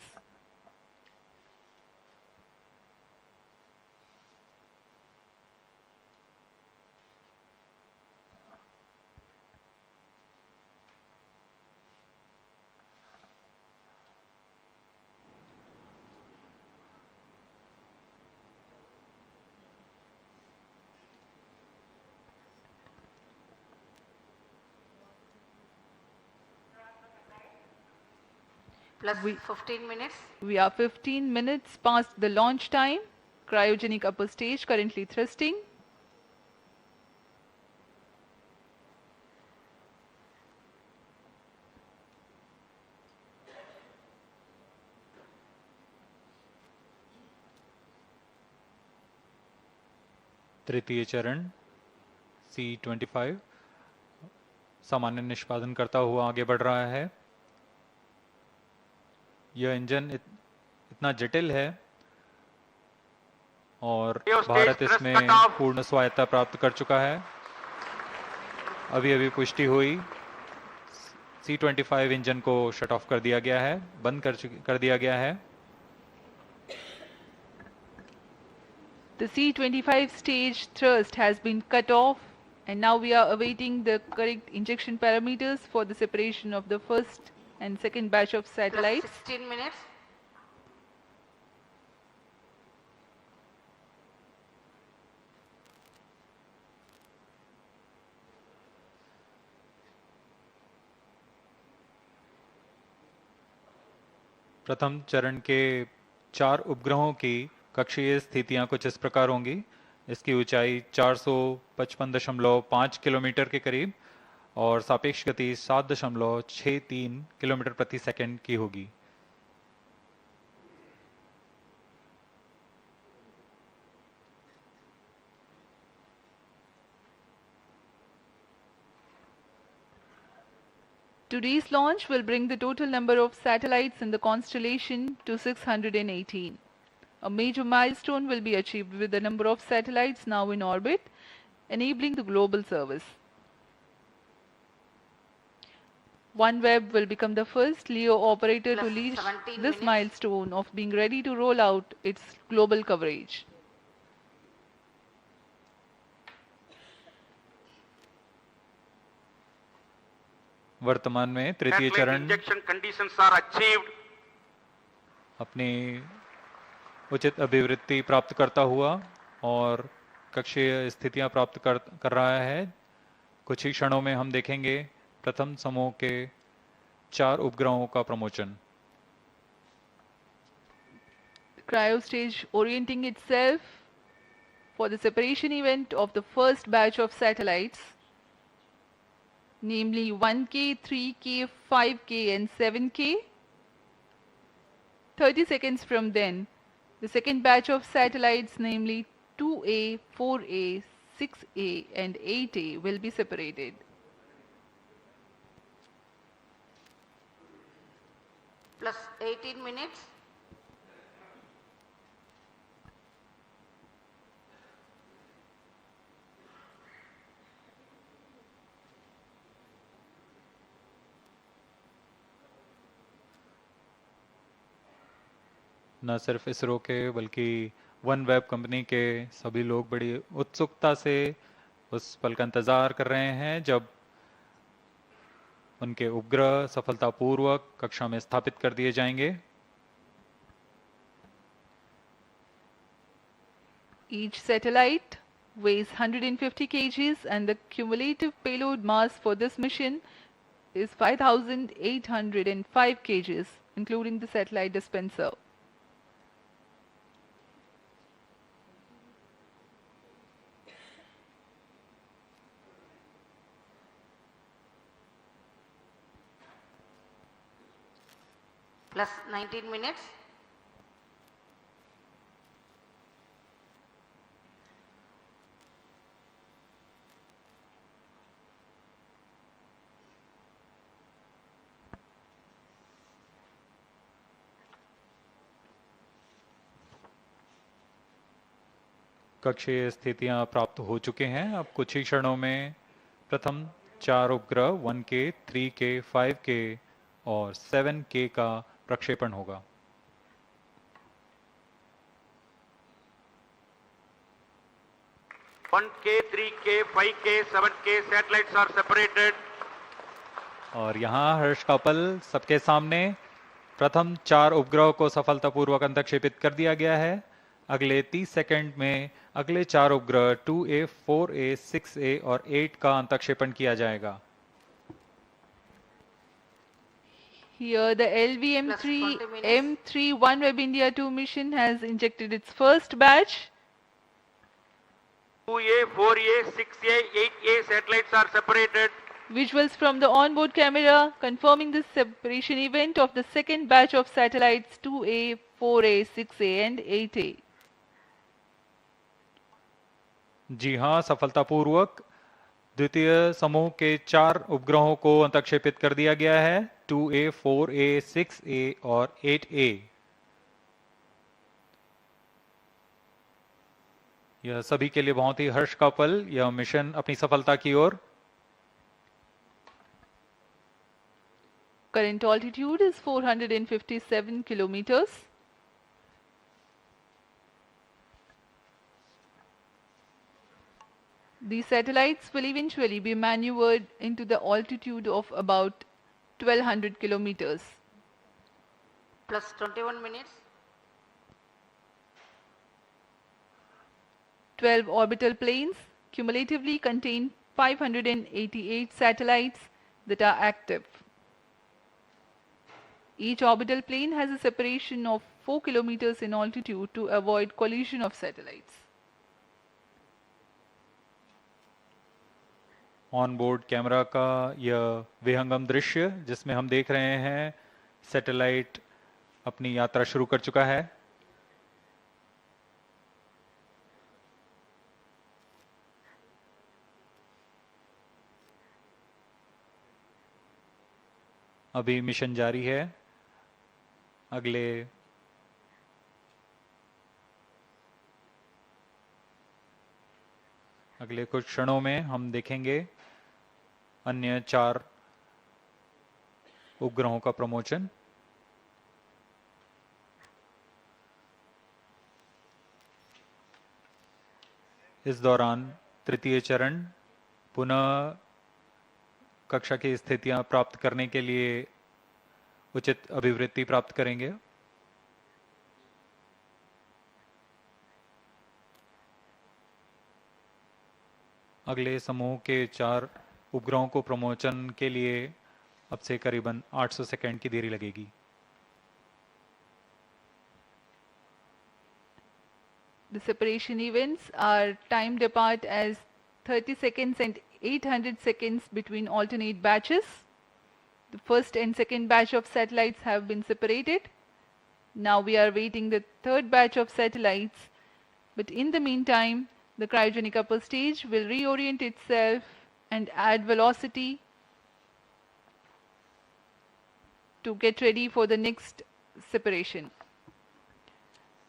Plus 15 minutes. We are 15 minutes past the launch time. Cryogenic upper stage currently thrusting. तृतीय चरण C-25 सामान्य निष्पादन करता हुआ आगे बढ़ रहा है। यह इंजन इतना जटिल है और भारत इसमें पूर्ण स्वायत्ता प्राप्त कर चुका है। अभी अभी पुष्टि हुई, C-25 इंजन को शट ऑफ कर दिया गया है, बंद कर दिया गया है। The C-25 stage thrust has been cut off and now we are awaiting the correct injection parameters for the separation of the first and second batch of satellites. Plus 16 minutes. प्रथम चरण के 4 उपग्रहों की कक्षीय स्थितियां कुछ इस प्रकार होंगी। इसकी ऊंचाई 455.5 किलोमीटर के करीब और सापेक्ष गति 7.63 किलोमीटर प्रति सेकंड की होगी। Today's launch will bring the total number of satellites in the constellation to 618. A major milestone will be achieved with the number of satellites now in orbit, enabling the global service. OneWeb will become the first LEO operator to reach this milestone of being ready to roll out its global coverage. वर्तमान में तृतीय चरण Injection conditions are achieved. अपनी उचित अभिवृत्ति प्राप्त करता हुआ और कक्षीय स्थितियां प्राप्त कर रहा है। कुछ ही क्षणों में हम देखेंगे प्रथम समूह के 4 उपग्रहों का प्रमोचन। Cryo stage orienting itself for the separation event of the first batch of satellites, namely 1K, 3K, 5K and 7K. 30 seconds from then, the second batch of satellites, namely 2A, 4A, 6A and 8A will be separated. Plus 18 minutes. न सिर्फ इसरो के बल्कि one web company के सभी लोग बड़ी उत्सुकता से उस पल का इंतजार कर रहे हैं जब उनके उपग्रह सफलतापूर्वक कक्षा में स्थापित कर दिए जाएंगे। Each satellite weighs 150 kgs and the cumulative payload mass for this mission is 5,805 kgs, including the satellite dispenser. Plus 19 minutes. कक्षीय स्थितियां प्राप्त हो चुके हैं। अब कुछ ही क्षणों में प्रथम 4 उपग्रह 1K, 3K, 5K और 7K का प्रक्षेपण होगा। One K, 3K, 5K, 7K satellites are separated. और यहाँ हर्ष का पल सबके सामने प्रथम 4 उपग्रहों को सफलतापूर्वक अंतक्षेपित कर दिया गया है। अगले 30 सेकंड में अगले 4 उपग्रह 2A, 4A, 6A और 8 का अंतक्षेपण किया जाएगा। Here the LVM3-M3 OneWeb India-2 mission has injected its first batch. 2A, 4A, 6A, 8A satellites are separated. Visuals from the onboard camera confirming the separation event of the second batch of satellites 2A, 4A, 6A and 8A. जी हाँ, सफलतापूर्वक द्वितीय समूह के 4 उपग्रहों को अंतक्षेपित कर दिया गया है। 2A, 4A, 6A और 8A। यह सभी के लिए बहुत ही हर्ष का पल। यह मिशन अपनी सफलता की ओर। Current altitude is 457 kilometers. These satellites will eventually be maneuvered into the altitude of about 1200 kilometers. Plus 21 minutes. 12 orbital planes cumulatively contain 588 satellites that are active. Each orbital plane has a separation of 4 kilometers in altitude to avoid collision of satellites. On board camera का यह विहंगम दृश्य जिसमें हम देख रहे हैं satellite अपनी यात्रा शुरू कर चुका है। अभी मिशन जारी है। अगले कुछ क्षणों में हम देखेंगे अन्य 4 उपग्रहों का प्रमोशन। इस दौरान तृतीय चरण पुनः कक्षा की स्थितियां प्राप्त करने के लिए उचित अभिवृत्ति प्राप्त करेंगे। अगले समूह के 4 उपग्रहों को प्रमोशन के लिए अब से करीबन 800 सेकंड की देरी लगेगी। The separation events are timed apart as 30 seconds and 800 seconds between alternate batches. The first and second batch of satellites have been separated. Now we are waiting the third batch of satellites, but in the meantime, the cryogenic upper stage will reorient itself and add velocity to get ready for the next separation.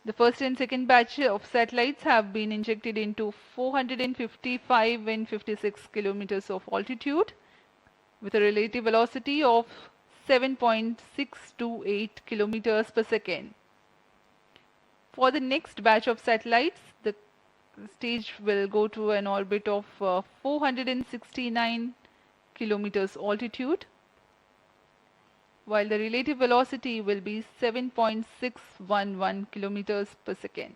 The first and second batch of satellites have been injected into 455 and 56 kilometers of altitude with a relative velocity of 7.628 kilometers per second. For the next batch of satellites, the stage will go to an orbit of 469 kilometers altitude, while the relative velocity will be 7.611 kilometers per second.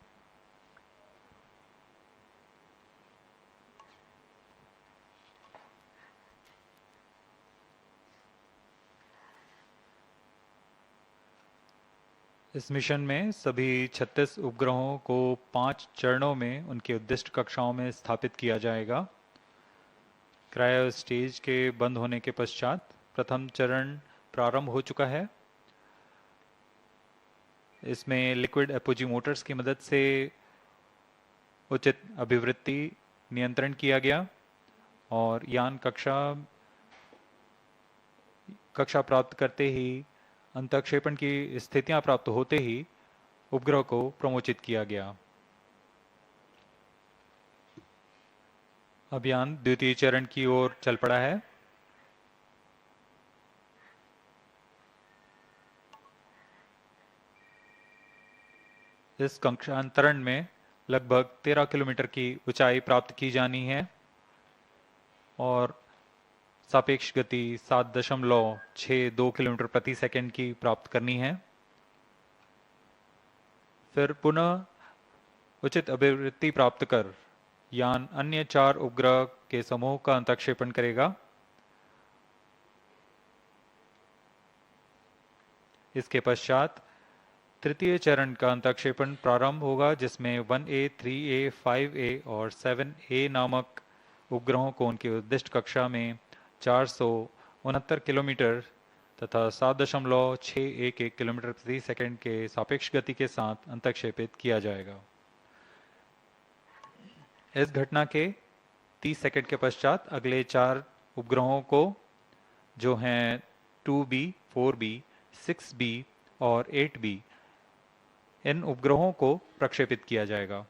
इस mission में सभी 36 उपग्रहों को 5 चरणों में उनकी उद्दिष्ट कक्षाओं में स्थापित किया जाएगा। क्रायो स्टेज के बंद होने के पश्चात प्रथम चरण प्रारंभ हो चुका है। इसमें लिक्विड एपोजी मोटर्स की मदद से उचित अभिवृत्ति नियंत्रण किया गया और यान कक्षा प्राप्त करते ही अंतःक्षेपण की स्थितियां प्राप्त होते ही उपग्रह को प्रमोचित किया गया। अभियान द्वितीय चरण की ओर चल पड़ा है। इस कक्षांतरण में लगभग 13 किलोमीटर की ऊंचाई प्राप्त की जानी है और सापेक्ष गति 7.62 किलोमीटर प्रति सेकंड की प्राप्त करनी है। फिर पुनः उचित अभिवृत्ति प्राप्त कर यान अन्य 4 उपग्रह के समूह का अंतःक्षेपण करेगा। इसके पश्चात तृतीय चरण का अंतःक्षेपण प्रारंभ होगा, जिसमें 1A, 3A, 5A और 7A नामक उपग्रहों को उनकी उद्दिष्ट कक्षा में 469 किलोमीटर तथा 7.611 किलोमीटर प्रति सेकंड के सापेक्ष गति के साथ अंतःक्षेपित किया जाएगा। इस घटना के 30 सेकंड के पश्चात अगले 4 उपग्रहों को, जो हैं 2B, 4B, 6B और 8B, इन उपग्रहों को प्रक्षेपित किया जाएगा।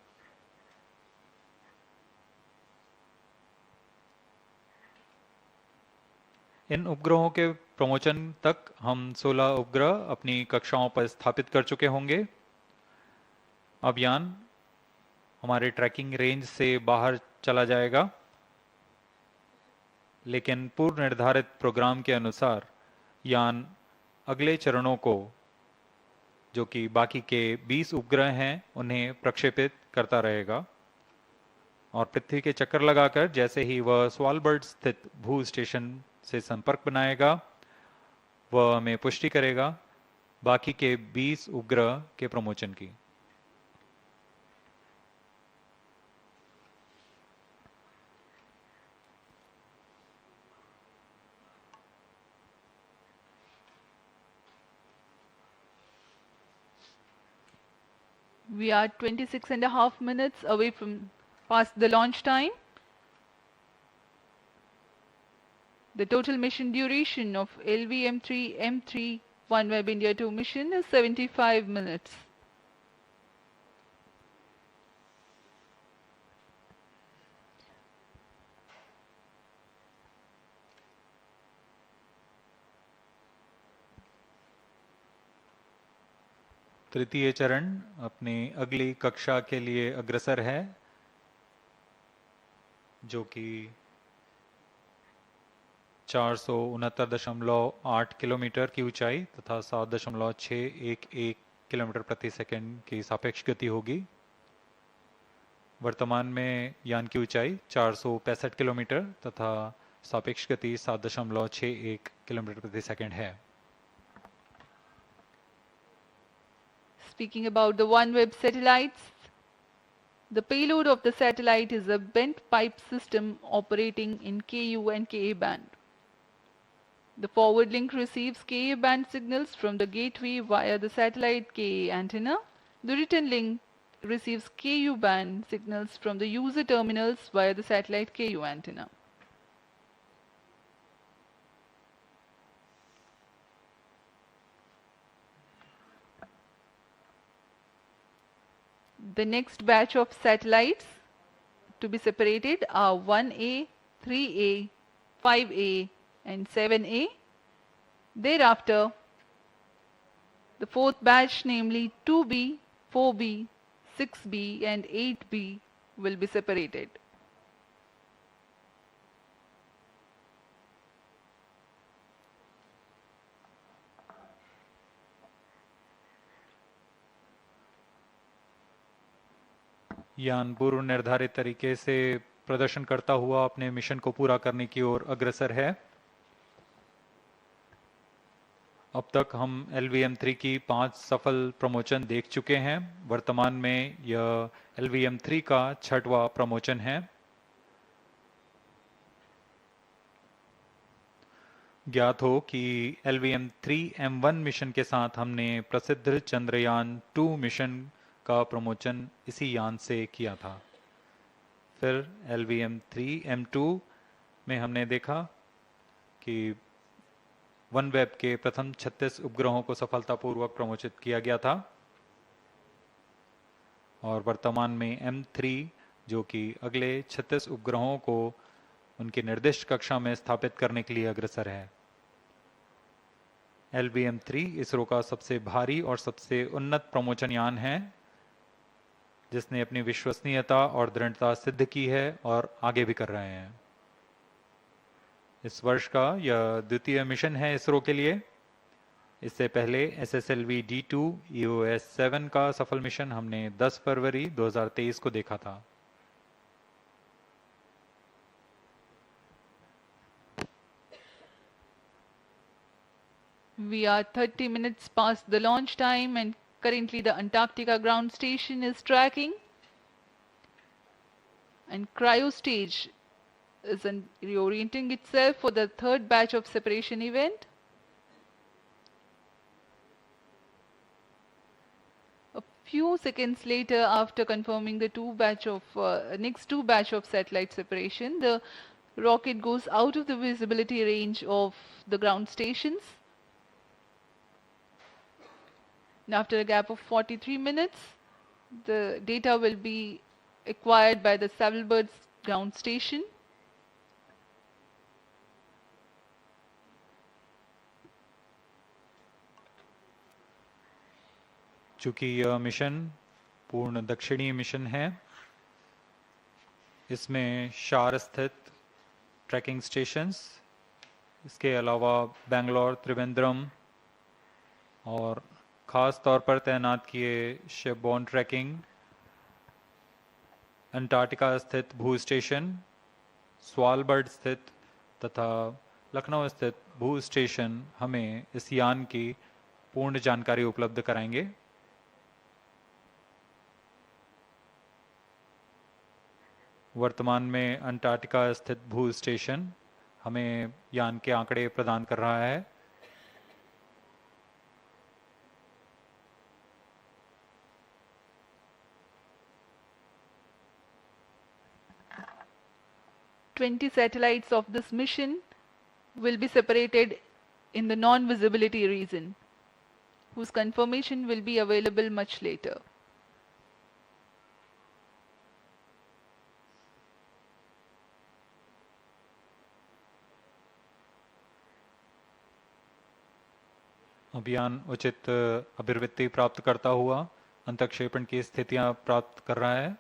इन उपग्रहों के प्रमोचन तक हम 16 उपग्रह अपनी कक्षाओं पर स्थापित कर चुके होंगे। अब यान हमारे ट्रैकिंग रेंज से बाहर चला जाएगा, लेकिन पूर्व निर्धारित प्रोग्राम के अनुसार यान अगले चरणों को, जो कि बाकी के 20 उपग्रह हैं, उन्हें प्रक्षेपित करता रहेगा और पृथ्वी के चक्कर लगाकर जैसे ही वह स्वालबर्ड स्थित भू स्टेशन से संपर्क बनाएगा, वह हमें पुष्टि करेगा बाकी के 20 उपग्रह के प्रमोचन की। We are 26.5 minutes away from past the launch time. The total mission duration of LVM3-M3 OneWeb India-2 mission is 75 minutes. तृतीय चरण अपनी अगली कक्षा के लिए अग्रसर है, जो कि 469.8 किलोमीटर की ऊंचाई तथा 7.611 किलोमीटर प्रति सेकंड की सापेक्ष गति होगी। वर्तमान में यान की ऊंचाई 465 किलोमीटर तथा सापेक्ष गति 7.61 किलोमीटर प्रति सेकंड है। Speaking about the OneWeb satellites, The payload of the satellite is a bent pipe system operating in Ku and Ka band. The forward link receives Ka band signals from the gateway via the satellite Ka antenna. The return link receives Ku band signals from the user terminals via the satellite Ku antenna. The next batch of satellites to be separated are 1A, 3A, 5A and 7A. Thereafter, the fourth batch, namely 2B, 4B, 6B and 8B will be separated. यान पूर्व निर्धारित तरीके से प्रदर्शन करता हुआ अपने mission को पूरा करने की ओर अग्रसर है। अब तक हम LVM3 की 5 सफल प्रमोशन देख चुके हैं। वर्तमान में यह LVM3 का 6वां प्रमोशन है। ज्ञात हो कि LVM3-M1 मिशन के साथ हमने प्रसिद्ध चंद्रयान 2 मिशन का प्रमोशन इसी यान से किया था। फिर LVM3-M2 में हमने देखा कि OneWeb के प्रथम 36 उपग्रहों को सफलतापूर्वक प्रमोशित किया गया था और वर्तमान में M3 जो कि अगले 36 उपग्रहों को उनकी निर्दिष्ट कक्षा में स्थापित करने के लिए अग्रसर है। LVM3 इसरो का सबसे भारी और सबसे उन्नत प्रमोशन यान है जिसने अपनी विश्वसनीयता और दृढ़ता सिद्ध की है और आगे भी कर रहे हैं। इस वर्ष का यह द्वितीय मिशन है इसरो के लिए। इससे पहले SSLV D2 EOS-7 का सफल मिशन हमने 10 फरवरी 2023 को देखा था। We are 30 minutes past the launch time and currently the Antarctica ground station is tracking and cryo stage is reorienting itself for the third batch of separation event. A few seconds later, after confirming the next two batch of satellite separation, the rocket goes out of the visibility range of the ground stations. And after a gap of 43 minutes, the data will be acquired by the Savalbird ground station. चूंकि यह mission पूर्ण दक्षिणी mission है, इसमें शार स्थित trekking stations, इसके अलावा बेंगलोर, त्रिवेंद्रम और खास तौर पर तैनात किए शिपबोर्न ट्रैकिंग, अंटार्कटिका स्थित भू स्टेशन, स्वालबर्ड स्थित तथा लखनऊ स्थित भू स्टेशन हमें इस यान की पूर्ण जानकारी उपलब्ध कराएंगे। वर्तमान में अंटार्कटिका स्थित भू स्टेशन हमें यान के आंकड़े प्रदान कर रहा है। "20 satellites of this mission will be separated in the non-visibility region, whose confirmation will be available much later." अभियान उचित अभिवृत्ति प्राप्त करता हुआ अंतक्षेपण की स्थितियां प्राप्त कर रहा है।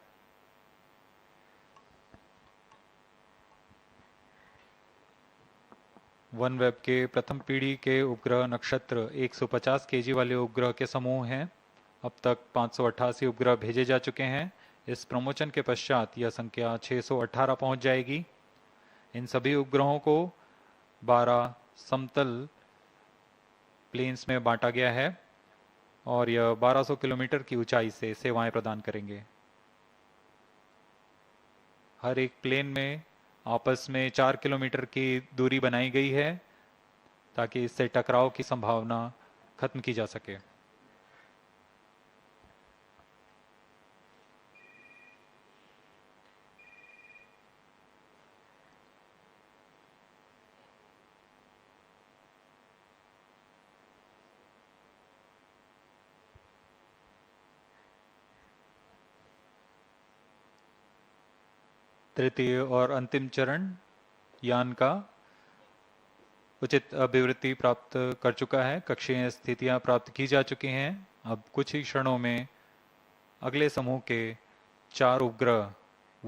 OneWeb के प्रथम पीढ़ी के उपग्रह नक्षत्र 150 केजी वाले उपग्रह के समूह हैं। अब तक 588 उपग्रह भेजे जा चुके हैं। इस प्रमोशन के पश्चात यह संख्या 618 पहुंच जाएगी। इन सभी उपग्रहों को 12 समतल प्लेन्स में बांटा गया है और यह 1200 किलोमीटर की ऊंचाई से सेवाएं प्रदान करेंगे। हर एक प्लेन में आपस में 4 किलोमीटर की दूरी बनाई गई है ताकि इससे टकराव की संभावना खत्म की जा सके। तृतीय और अंतिम चरण यान का उचित अभिवृद्धि प्राप्त कर चुका है। कक्षीय स्थितियां प्राप्त की जा चुकी हैं। अब कुछ ही क्षणों में अगले समूह के 4 उपग्रह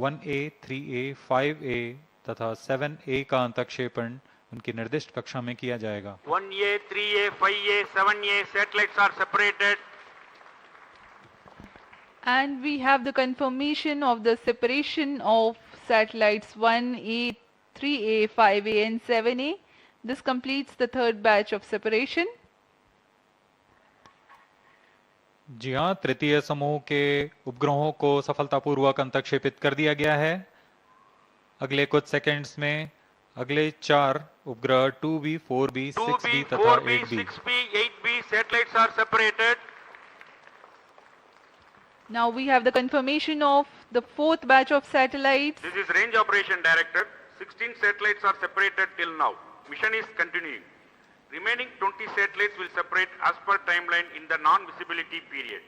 1A, 3A, 5A तथा 7A का अंतक्षेपण उनकी निर्दिष्ट कक्षा में किया जाएगा। 1A, 3A, 5A, 7A satellites are separated. And we have the confirmation of the separation of satellites 1A, 3A, 5A and 7A. This completes the third batch of separation. जी हाँ, तृतीय समूह के उपग्रहों को सफलतापूर्वक अंतक्षेपित कर दिया गया है। अगले कुछ सेकंड्स में अगले 4 उपग्रह 2B, 4B, 6B तथा 8B 6B, 8B satellites are separated. Now we have the confirmation of the fourth batch of satellites. This is Range Operation Director. 16 satellites are separated till now. Mission is continuing. Remaining 20 satellites will separate as per timeline in the non-visibility period.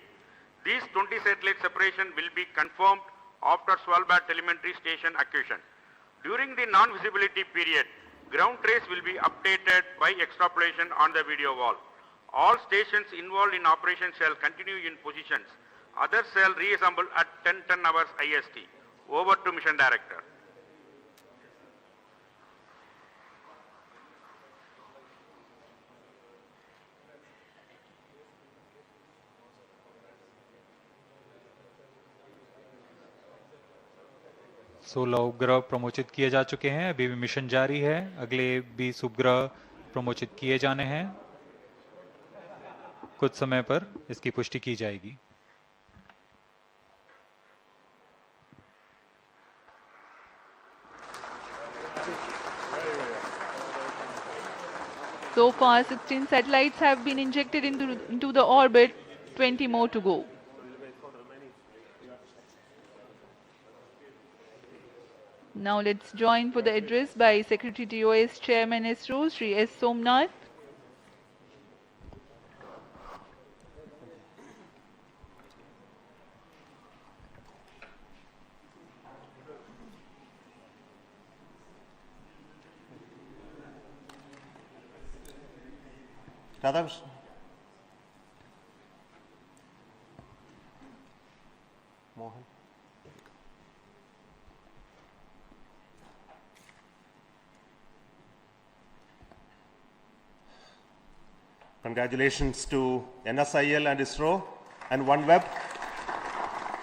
These 20 satellite separation will be confirmed after Svalbard telemetry station acquisition. During the non-visibility period, ground trace will be updated by extrapolation on the video wall. All stations involved in operation shall continue in positions. Others shall reassemble at 10:10 hours IST. Over to Mission Director. सोलह उपग्रह प्रमोचित किए जा चुके हैं। अभी भी mission जारी है। अगले 20 उपग्रह प्रमोचित किए जाने हैं। कुछ समय पर इसकी पुष्टि की जाएगी। So far 16 satellites have been injected into the orbit, 20 more to go. Now let's join for the address by Secretary TOS Chairman ISRO, Shri S. Somnath. Radhakrishnan. Mohan. Congratulations to NSIL and ISRO and OneWeb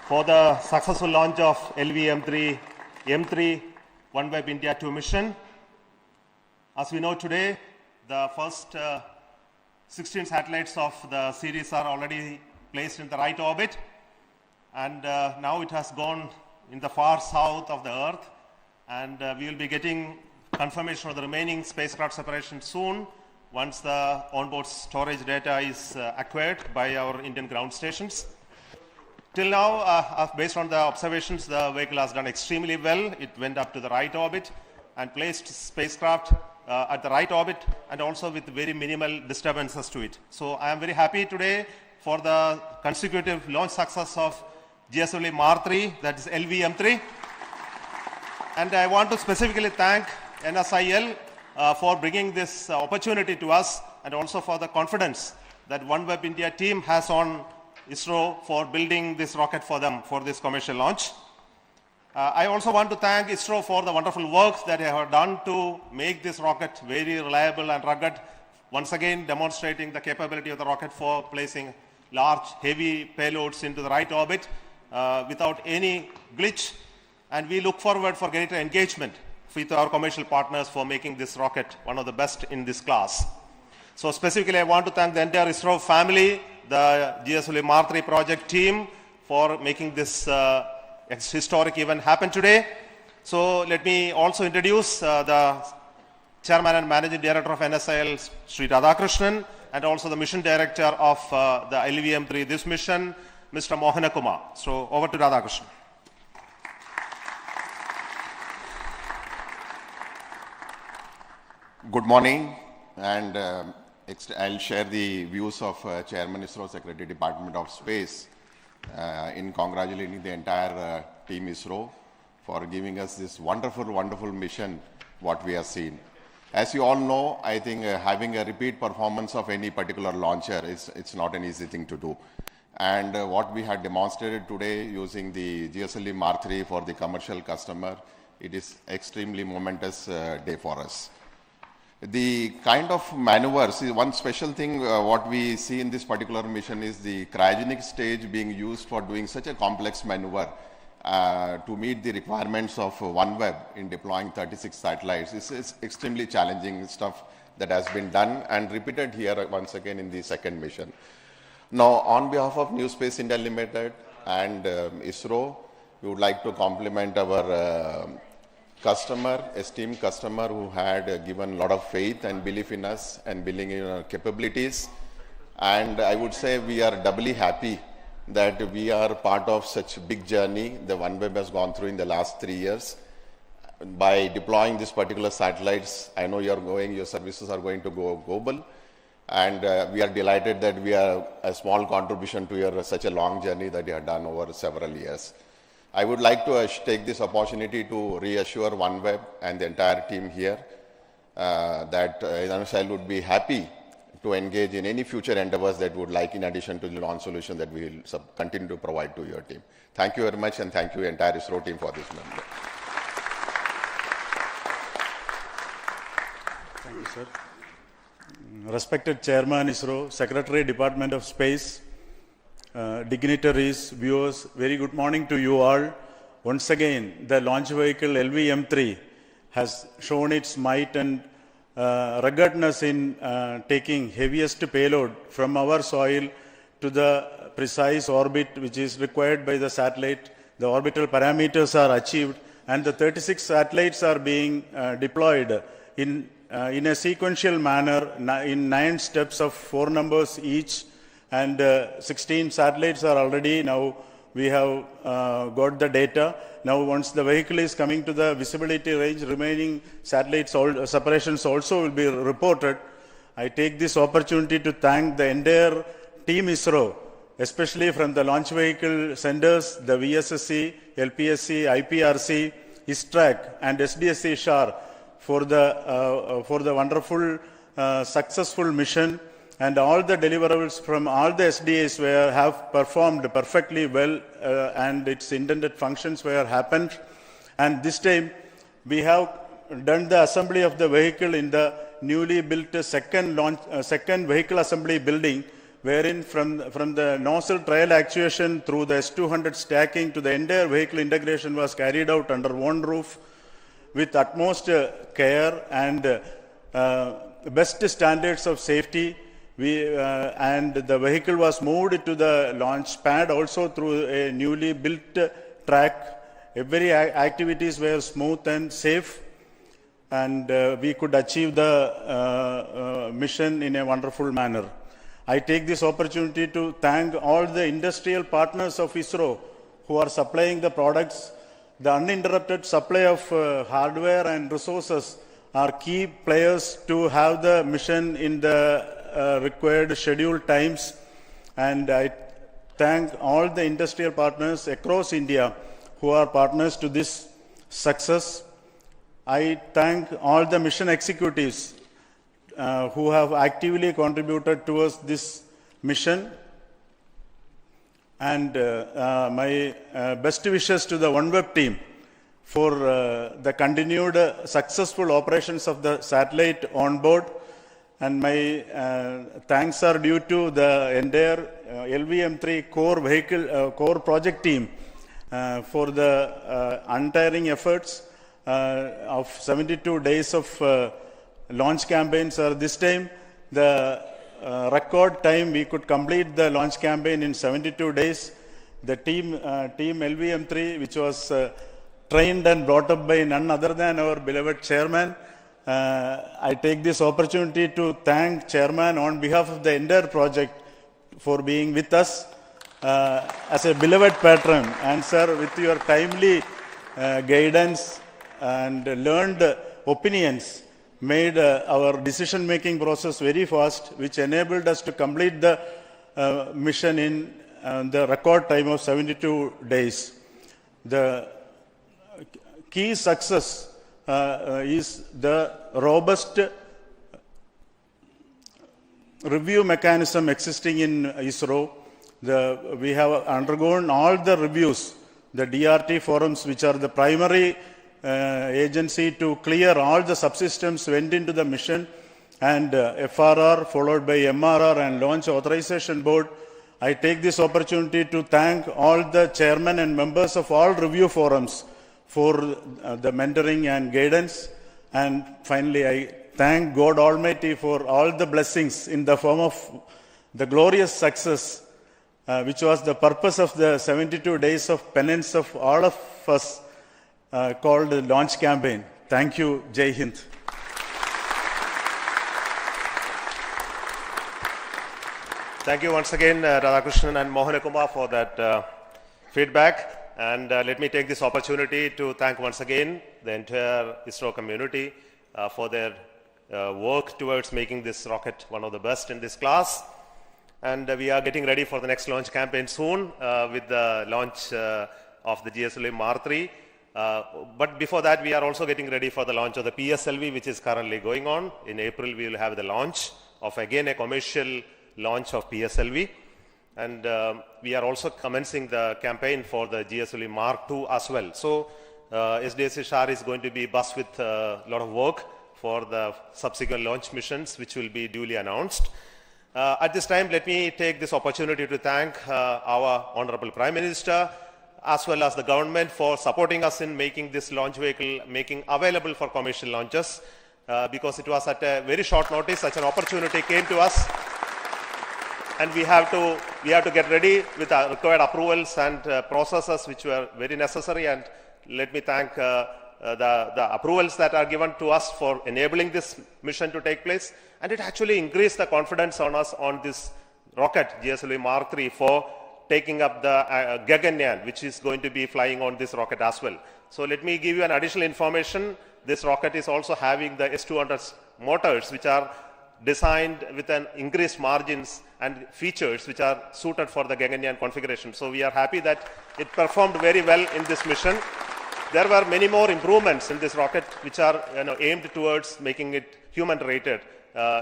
for the successful launch of LVM3-M3 OneWeb India-2 mission. As we know today, the first 16 satellites of the series are already placed in the right orbit, and now it has gone in the far south of the Earth, and we will be getting confirmation of the remaining spacecraft separation soon once the onboard storage data is acquired by our Indian ground stations. Till now, based on the observations, the vehicle has done extremely well. It went up to the right orbit and placed spacecraft at the right orbit and also with very minimal disturbances to it. So I am very happy today for the consecutive launch success of GSLV-3, that is LVM3. And I want to specifically thank NSIL for bringing this opportunity to us and also for the confidence that OneWeb India team has on ISRO for building this rocket for them for this commercial launch. I also want to thank ISRO for the wonderful work that they have done to make this rocket very reliable and rugged, once again demonstrating the capability of the rocket for placing large, heavy payloads into the right orbit without any glitch. And we look forward for greater engagement with our commercial partners for making this rocket one of the best in this class. So specifically, I want to thank the entire ISRO family, the GSLV-3 project team for making this historic event happen today. So let me also introduce the Chairman and Managing Director of NSIL, Sri Radhakrishnan, and also the Mission Director of the LVM3 this mission, Mr. Mohana Kumar. So over to Radhakrishnan. Good morning, and I'll share the views of Chairman ISRO, Secretary Department of Space, in congratulating the entire team ISRO for giving us this wonderful, wonderful mission, what we have seen. As you all know, I think having a repeat performance of any particular launcher it's not an easy thing to do. And what we had demonstrated today using the GSLV Mark III for the commercial customer, it is extremely momentous day for us. The kind of maneuvers, one special thing what we see in this particular mission is the cryogenic stage being used for doing such a complex maneuver to meet the requirements of OneWeb in deploying 36 satellites. This is extremely challenging stuff that has been done and repeated here once again in the second mission. Now, on behalf of New Space India Limited and ISRO, we would like to compliment our esteemed customer who had given a lot of faith and belief in us and believing in our capabilities. And I would say we are doubly happy that we are part of such a big journey the OneWeb has gone through in the last 3 years. By deploying these particular satellites, I know your services are going to go global. And we are delighted that we are a small contribution to your such a long journey that you have done over several years. I would like to take this opportunity to reassure OneWeb and the entire team here that NSIL would be happy to engage in any future endeavors that would like in addition to the launch solution that we will continue to provide to your team. Thank you very much, and thank you entire ISRO team for this member. Thank you, sir. Respected Chairman ISRO, Secretary Department of Space, dignitaries, viewers, very good morning to you all. Once again, the launch vehicle LVM3 has shown its might and ruggedness in taking heaviest payload from our soil to the precise orbit which is required by the satellite. The orbital parameters are achieved and the 36 satellites are being deployed in a sequential manner in 9 steps of 4 numbers each. And 16 satellites are already now, we have got the data. Now once the vehicle is coming to the visibility range, remaining satellites separations also will be reported. I take this opportunity to thank the entire team ISRO, especially from the launch vehicle senders, the VSSC, LPSC, IPRC, ISTRAC and SDSC SHAR for the wonderful successful mission. And all the deliverables from all the SDAs have performed perfectly well and its intended functions were happened. And this time we have done the assembly of the vehicle in the newly built second vehicle assembly building, wherein from the nozzle trial actuation through the S200 stacking to the entire vehicle integration was carried out under one roof with utmost care and best standards of safety. And the vehicle was moved to the launch pad also through a newly built track. Every activities were smooth and safe, and we could achieve the mission in a wonderful manner. I take this opportunity to thank all the industrial partners of ISRO who are supplying the products. The uninterrupted supply of hardware and resources are key players to have the mission in the required scheduled times, and I thank all the industrial partners across India who are partners to this success. I thank all the mission executives who have actively contributed towards this mission, and my best wishes to the OneWeb team for the continued successful operations of the satellite on board. And my thanks are due to the entire LVM3 core project team for the untiring efforts of 72 days of launch campaigns. This time, the record time we could complete the launch campaign in 72 days. The team LVM3, which was trained and brought up by none other than our beloved chairman. I take this opportunity to thank chairman on behalf of the entire project for being with us as a beloved patron. And sir, with your timely guidance and learned opinions, made our decision-making process very fast, which enabled us to complete the mission in the record time of 72 days. The key success is the robust review mechanism existing in ISRO. We have undergone all the reviews, the DRT forums, which are the primary agency to clear all the subsystems went into the mission, and FRR followed by MRR and Launch Authorization Board. I take this opportunity to thank all the chairmen and members of all review forums for the mentoring and guidance. And finally, I thank God Almighty for all the blessings in the form of the glorious success, which was the purpose of the 72 days of penance of all of us, called the launch campaign. Thank you. Jai Hind. Thank you once again, Radhakrishnan and Mohana Kumar, for that feedback. And let me take this opportunity to thank once again the entire ISRO community for their work towards making this rocket one of the best in this class. And we are getting ready for the next launch campaign soon with the launch of the GSLV-3. But before that, we are also getting ready for the launch of the PSLV, which is currently going on. In April, we will have the launch of, again, a commercial launch of PSLV. And we are also commencing the campaign for the GSLV-2 as well. So SDSC SHAR is going to be buzzed with a lot of work for the subsequent launch missions, which will be duly announced. At this time, let me take this opportunity to thank our Honorable Prime Minister, as well as the government, for supporting us in making this launch vehicle available for commercial launches, because it was at a very short notice such an opportunity came to us. And we have to get ready with our required approvals and processes which were very necessary. And let me thank the approvals that are given to us for enabling this mission to take place. And it actually increased the confidence on us on this rocket, GSLV-3, for taking up the Gaganyaan, which is going to be flying on this rocket as well. So let me give you an additional information. This rocket is also having the S200 motors, which are designed with an increased margins and features which are suited for the Gaganyaan configuration. So we are happy that it performed very well in this mission. There were many more improvements in this rocket which are aimed towards making it human rated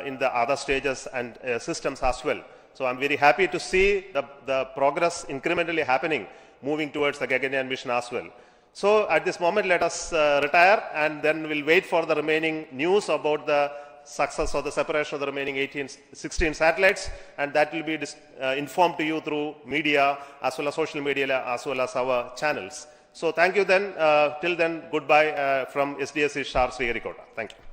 in the other stages and systems as well. So I'm very happy to see the progress incrementally happening, moving towards the Gaganyaan mission as well. So at this moment, let us retire, and then we'll wait for the remaining news about the success of the separation of the remaining 16 satellites, and that will be informed to you through media as well as social media as well as our channels. So thank you then. Till then, goodbye from SDSC SHAR Sriharikota. Thank you.